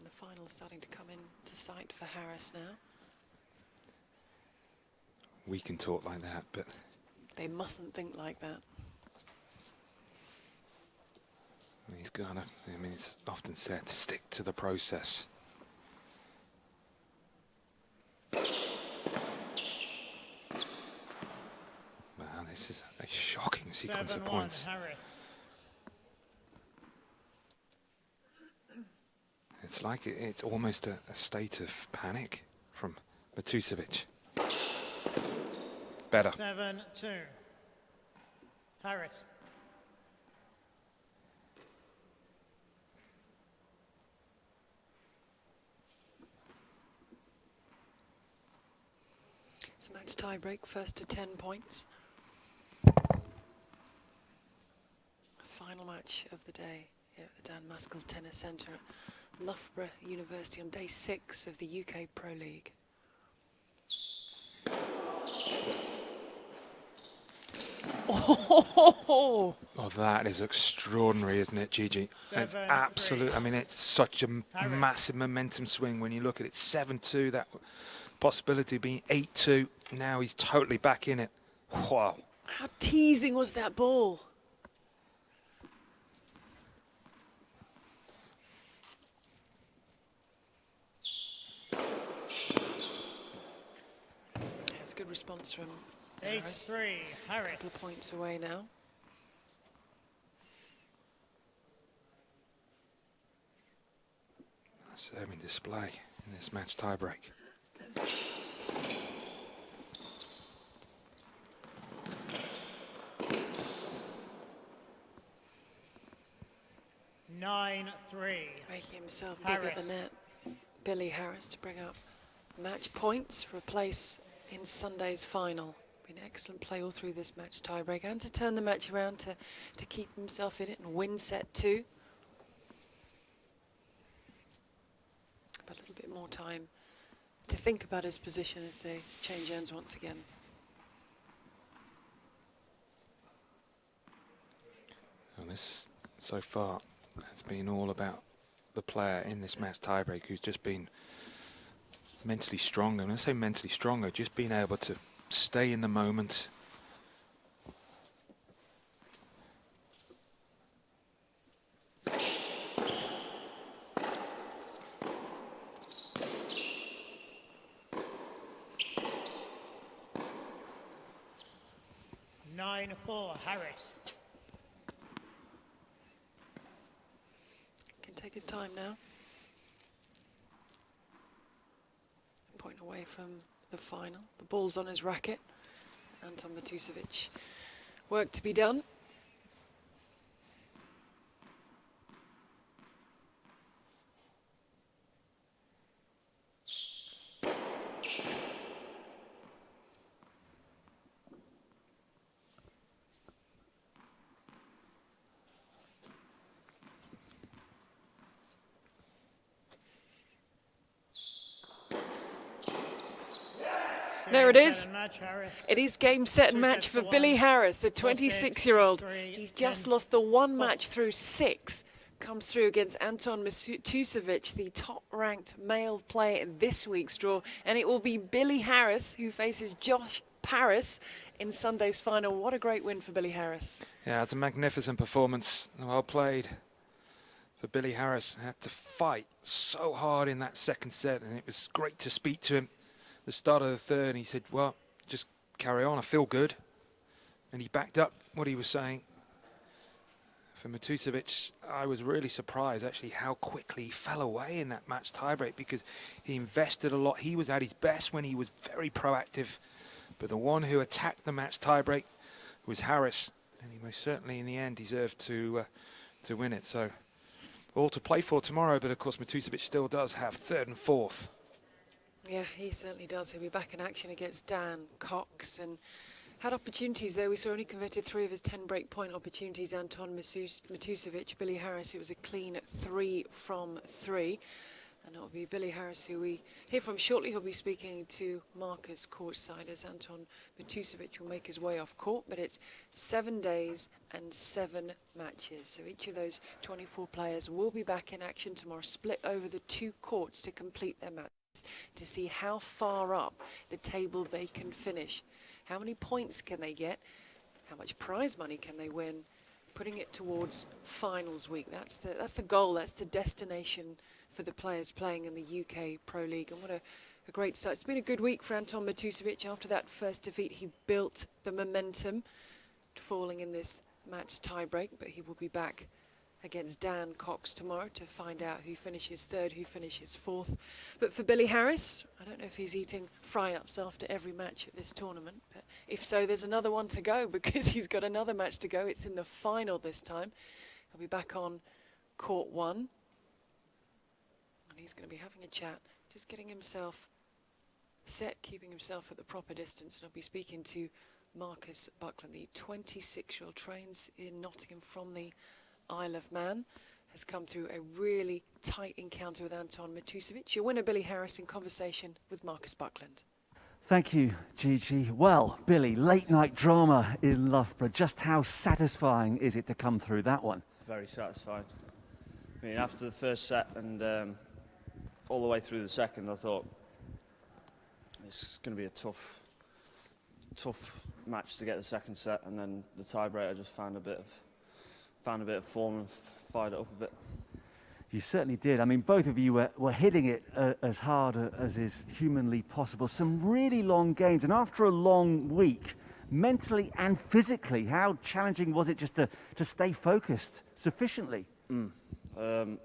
the final's starting to come into sight for Harris now. We can talk like that, but They mustn't think like that. he's gonna, I mean, it's often said, stick to the process. Wow, this is a shocking sequence of 7-1, points. Harris. It's like it's almost a state of panic from Matusovic. Better. 7-2. Harris. It's a match tie break, first to 10 points. Final match of the day here at the Dan Maskell Tennis Centre at Loughborough University on day 6 of the UK Pro League. Oh, That is extraordinary, isn't it, Gigi? It's 7-3. absolute. I mean, it's such a Harris. massive momentum swing when you look at it. 7-2, that possibility being 8-2. Now he's totally back in it. Wow. how teasing was that ball? It's a good response from Harris. 8-3, Couple Harris. of points away now. A serving display in this match tiebreak. Nine 3. Making himself big at the Harris. net. Billy Harris to bring up match points for a place in Sunday's final. Been excellent play all through this match tiebreak and to turn the match around to keep himself in it and win set 2. But a little bit more time to think about his position as they change ends once again. And this, so far, has been all about the player in this match tiebreak who's just been mentally stronger. When I say mentally stronger, just being able to stay in the moment. Nine 4, Harris. Can take his time now. A point away from the final. The ball's on his racket. Anton Matusovic. Work to be done. There it is. Match, Harris. It is game, set and 2 match sets for to Billy 1. Harris, the 4-6, 26-year-old. 6-3, He's just 10. lost the one match through 6. Comes through against Anton Matusovic, the top-ranked male player in this week's draw. And it will be Billy Harris who faces Josh Paris in Sunday's final. What a great win for Billy Harris. Yeah, it's a magnificent performance. Well played for Billy Harris. Had to fight so hard in that second set, and it was great to speak to him at the start of the third. And he said, well, just carry on, I feel good. And he backed up what he was saying. For Matusovic, I was really surprised actually how quickly he fell away in that match tiebreak, because he invested a lot. He was at his best when he was very proactive. But the one who attacked the match tiebreak was Harris, and he most certainly in the end deserved to win it. So all to play for tomorrow, but of course Matusovic still does have third and fourth. Yeah, he certainly does. He'll be back in action against Dan Cox, and had opportunities there. We saw only converted 3 of his 10 break-point opportunities. Anton Matusovic, Billy Harris, it was a clean 3 from 3. And it'll be Billy Harris who we hear from shortly. He'll be speaking to Marcus courtside as Anton Matusovic will make his way off court. But it's 7 days and 7 matches. So each of those 24 players will be back in action tomorrow, split over the 2 courts to complete their matches, to see how far up the table they can finish. How many points can they get? How much prize money can they win? Putting it towards finals week. That's the goal. That's the destination for the players playing in the UK Pro League. And what a great start. It's been a good week for Anton Matusovic. After that first defeat, he built the momentum, falling in this match tiebreak. But he will be back against Dan Cox tomorrow to find out who finishes third, who finishes fourth. But for Billy Harris, I don't know if he's eating fry-ups after every match at this tournament, but if so, there's another one to go, because he's got another match to go. It's in the final this time. He'll be back on court 1, and he's going to be having a chat, just getting himself set, keeping himself at the proper distance. And I'll be speaking to Marcus Buckland, the 26-year-old, trains in Nottingham from the Isle of Man, has come through a really tight encounter with Anton Matusovic. Your winner, Billy Harris, in conversation with Marcus Buckland. Thank you, Gigi. Well, Billy, late night drama in Loughborough. Just how satisfying is it to come through that one? Very satisfied. I mean, after the first set and all the way through the second, I thought it's going to be a tough match to get the second set, and then the tiebreak, I just found a bit of form and fired it up a bit. You certainly did. I mean, both of you were hitting it as hard as is humanly possible. Some really long games, and after a long week, mentally and physically, how challenging was it just to stay focused sufficiently? I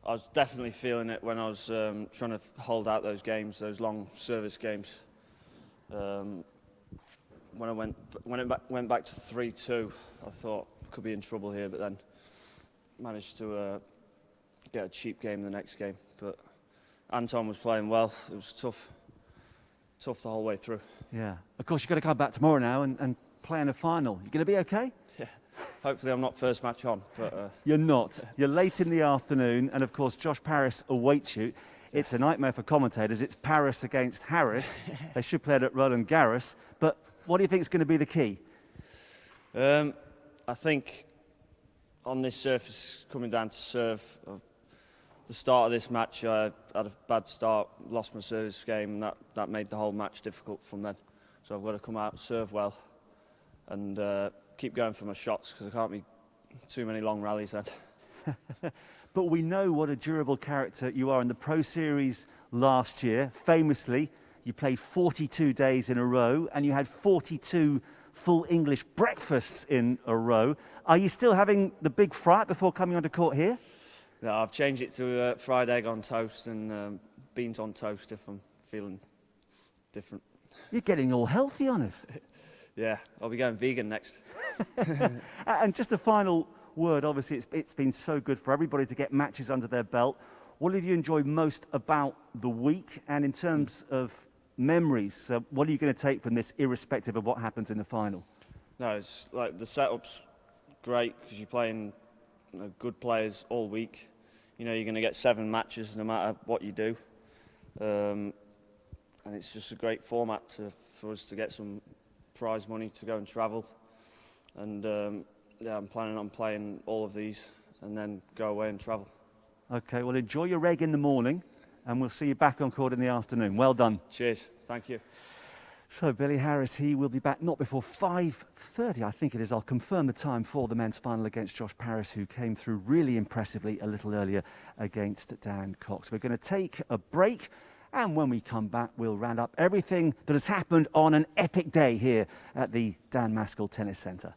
was definitely feeling it when I was trying to hold out those games, those long service games. When it went back to 3-2, I thought I could be in trouble here, but then managed to get a cheap game the next game. But Anton was playing well. It was tough the whole way through. Yeah. Of course, you've got to come back tomorrow now and play in a final. You going to be okay? Yeah. Hopefully I'm not first match on, but... You're not. You're late in the afternoon, and of course Josh Paris awaits you. It's a nightmare for commentators. It's Paris against Harris. They should play it at Roland Garros. But what do you think is going to be the key? I think on this surface, coming down to serve, the start of this match, I had a bad start, lost my service game, and that made the whole match difficult from then. So I've got to come out, serve well, and keep going for my shots, because there can't be too many long rallies then. But we know what a durable character you are. In the Pro Series last year, famously, you played 42 days in a row, and you had 42 full English breakfasts in a row. Are you still having the big fry before coming onto court here? No, I've changed it to fried egg on toast and beans on toast if I'm feeling different. You're getting all healthy on us. Yeah, I'll be going vegan next. And just a final word, obviously it's been so good for everybody to get matches under their belt. What have you enjoyed most about the week? And in terms of memories, what are you going to take from this, irrespective of what happens in the final? No, it's like the setup's great because you're playing good players all week. You know, you're going to get 7 matches no matter what you do. And it's just a great format for us to get some prize money to go and travel. And yeah, I'm planning on playing all of these and then go away and travel. Okay, well, enjoy your egg in the morning, and we'll see you back on court in the afternoon. Well done. Cheers. Thank you. So Billy Harris, he will be back not before 5:30, I think it is. I'll confirm the time for the men's final against Josh Paris, who came through really impressively a little earlier against Dan Cox. We're going to take a break, and when we come back, we'll round up everything that has happened on an epic day here at the Dan Maskell Tennis Centre.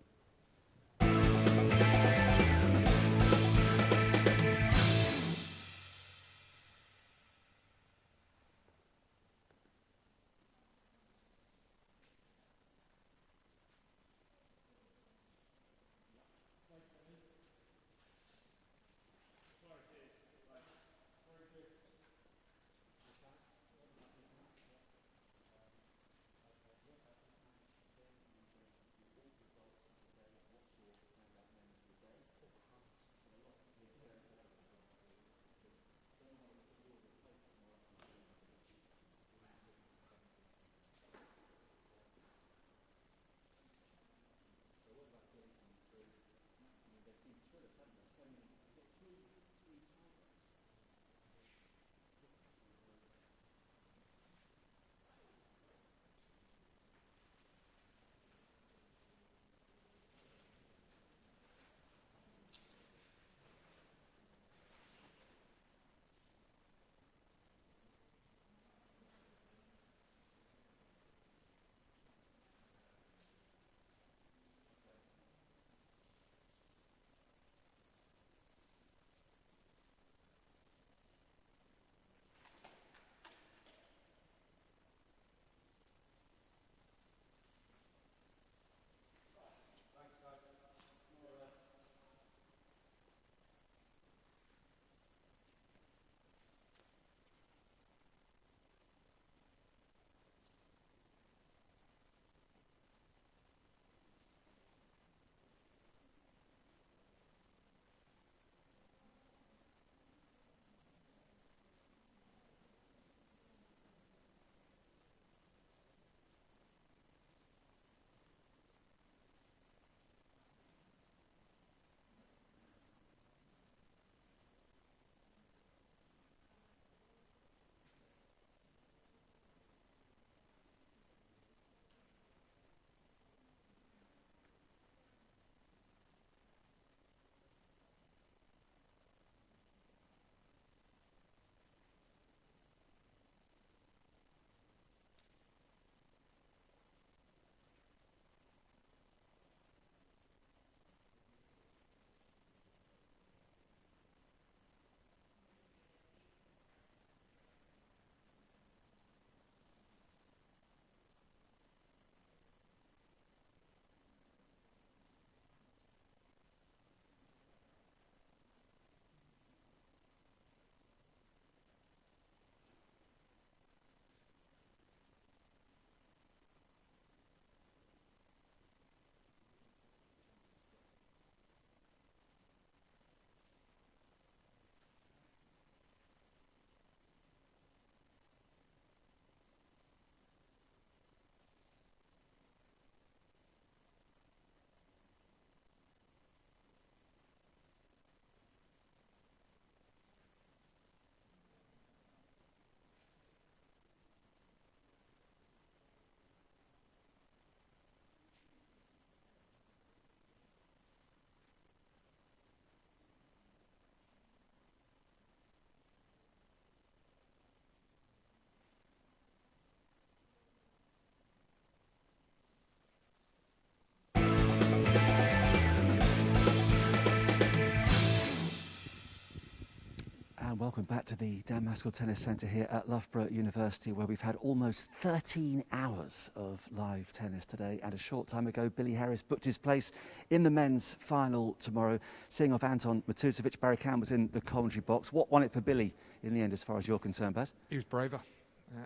And welcome back to the Dan Maskell Tennis Centre here at Loughborough University, where we've had almost 13 hours of live tennis today. And a short time ago, Billy Harris booked his place in the men's final tomorrow, seeing off Anton Matusovic. Barry Cam was in the commentary box. What won it for Billy in the end, as far as you're concerned, Baz? He was braver.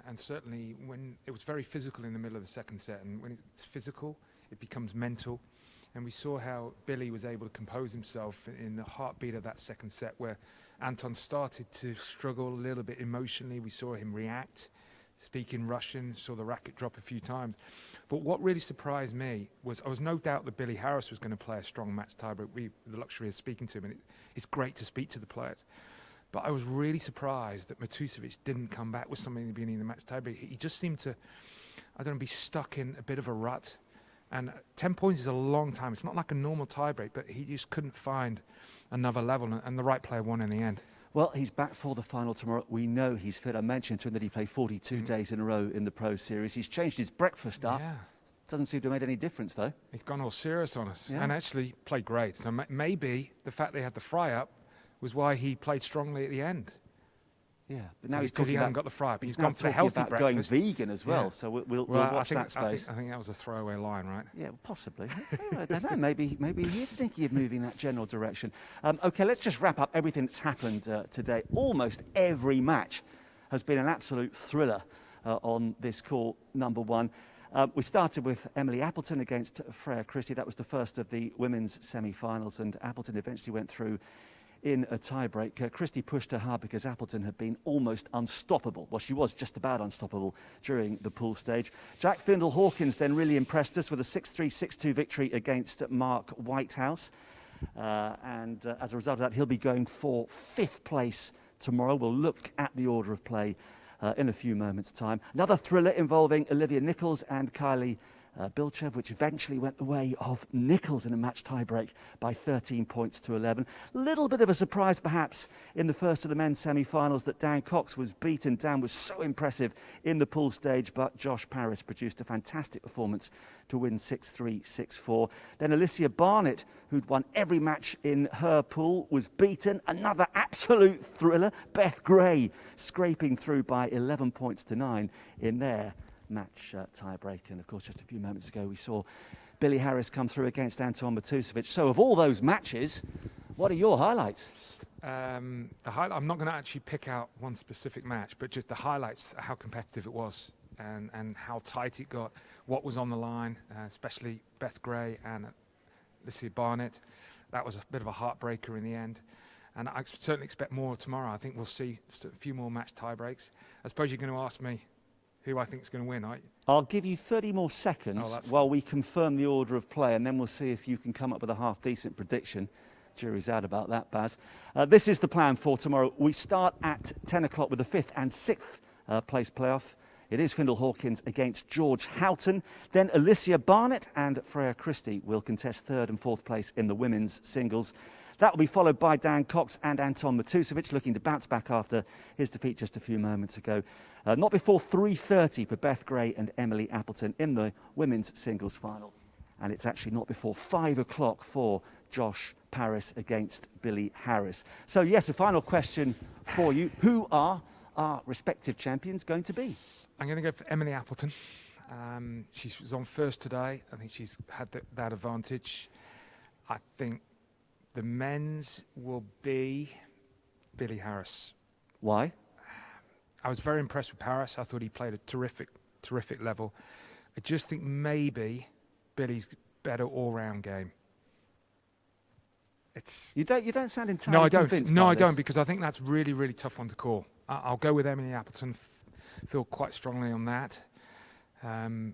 And certainly when it was very physical in the middle of the second set, and when it's physical, it becomes mental. And we saw how Billy was able to compose himself in the heartbeat of that second set, where Anton started to struggle a little bit emotionally. We saw him react, speak in Russian, saw the racket drop a few times. But what really surprised me was I was no doubt that Billy Harris was going to play a strong match tiebreak. We had the luxury of speaking to him, and it's great to speak to the players. But I was really surprised that Matusovic didn't come back with something at the beginning of the match tiebreak. He just seemed to, I don't know, be stuck in a bit of a rut. And 10 points is a long time. It's not like a normal tiebreak, but he just couldn't find another level, and the right player won in the end. Well, he's back for the final tomorrow. We know he's fit. I mentioned to him that he played 42 days in a row in the Pro Series. He's changed his breakfast up. Yeah. Doesn't seem to have made any difference, though. He's gone all serious on us, Yeah. and actually played great. So maybe the fact they had the fry up was why he played strongly at the end. Yeah, but now he's because talking he about, hadn't got the fry up. He's now gone for a talking healthy about breakfast. going vegan as well. Yeah. So we'll Well, watch that space. I think that was a throwaway line, right? Yeah, possibly. I don't know. Maybe he is thinking of moving that general direction. OK, let's just wrap up everything that's happened today. Almost every match has been an absolute thriller on this court, number one. We started with Emily Appleton against Freya Christie. That was the first of the women's semi-finals, and Appleton eventually went through in a tiebreak. Christie pushed her hard because Appleton had been almost unstoppable. Well, she was just about unstoppable during the pool stage. Jack Findle-Hawkins then really impressed us with a 6-3, 6-2 victory against Mark Whitehouse. And as a result of that, he'll be going for 5th place tomorrow. We'll look at the order of play in a few moments' time. Another thriller involving Olivia Nichols and Kylie Bilchev, which eventually went the way of Nichols in a match tiebreak by 13 points to 11. Little bit of a surprise, perhaps, in the first of the men's semi-finals that Dan Cox was beaten. Dan was so impressive in the pool stage, but Josh Paris produced a fantastic performance to win 6-3, 6-4. Then Alicia Barnett, who'd won every match in her pool, was beaten. Another absolute thriller. Beth Gray scraping through by 11 points to 9 in their match tiebreak. And of course, just a few moments ago we saw Billy Harris come through against Anton Matusevich. So of all those matches, what are your highlights? I'm not going to actually pick out one specific match, but just the highlights, how competitive it was and how tight it got, what was on the line, especially Beth Gray and Alicia Barnett. That was a bit of a heartbreaker in the end. And I certainly expect more tomorrow. I think we'll see a few more match tiebreaks. I suppose you're going to ask me who I think is going to win, right? I'll give you 30 more seconds while we confirm the order of play, and then we'll see if you can come up with a half-decent prediction. Jury's out about that, Baz. This is the plan for tomorrow. We start at 10 o'clock with the 5th and 6th place playoff. It is Findle-Hawkins against George Houghton. Then Alicia Barnett and Freya Christie will contest 3rd and 4th place in the women's singles. That will be followed by Dan Cox and Anton Matusovic, looking to bounce back after his defeat just a few moments ago. Not before 3:30 for Beth Gray and Emily Appleton in the women's singles final. And it's actually not before 5 o'clock for Josh Paris against Billy Harris. So, yes, a final question for you. Who are our respective champions going to be? I'm going to go for Emily Appleton. She was on first today. I think she's had that advantage. I think the men's will be Billy Harris. Why? I was very impressed with Paris. I thought he played a terrific level. I just think maybe Billy's better all-round game. You don't sound entirely convinced. No, I don't, because I think that's really, really tough one to call. I'll go with Emily Appleton. Feel quite strongly on that.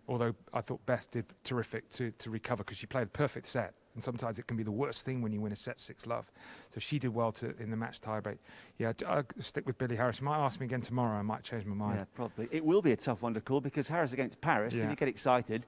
Although I thought Beth did terrific to recover because she played a perfect set. And sometimes it can be the worst thing when you win a set 6-love. So she did well in the match tiebreak. Yeah, I'll stick with Billy Harris. You might ask me again tomorrow. I might change my mind. Yeah, probably. It will be a tough one to call because Harris against Paris, if you get excited,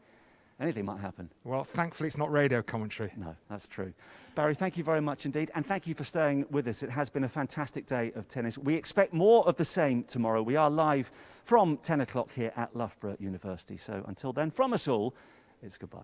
anything might happen. Well, thankfully it's not radio commentary. No, that's true. Barry, thank you very much indeed. And thank you for staying with us. It has been a fantastic day of tennis. We expect more of the same tomorrow. We are live from 10 o'clock here at Loughborough University. So until then, from us all, it's goodbye.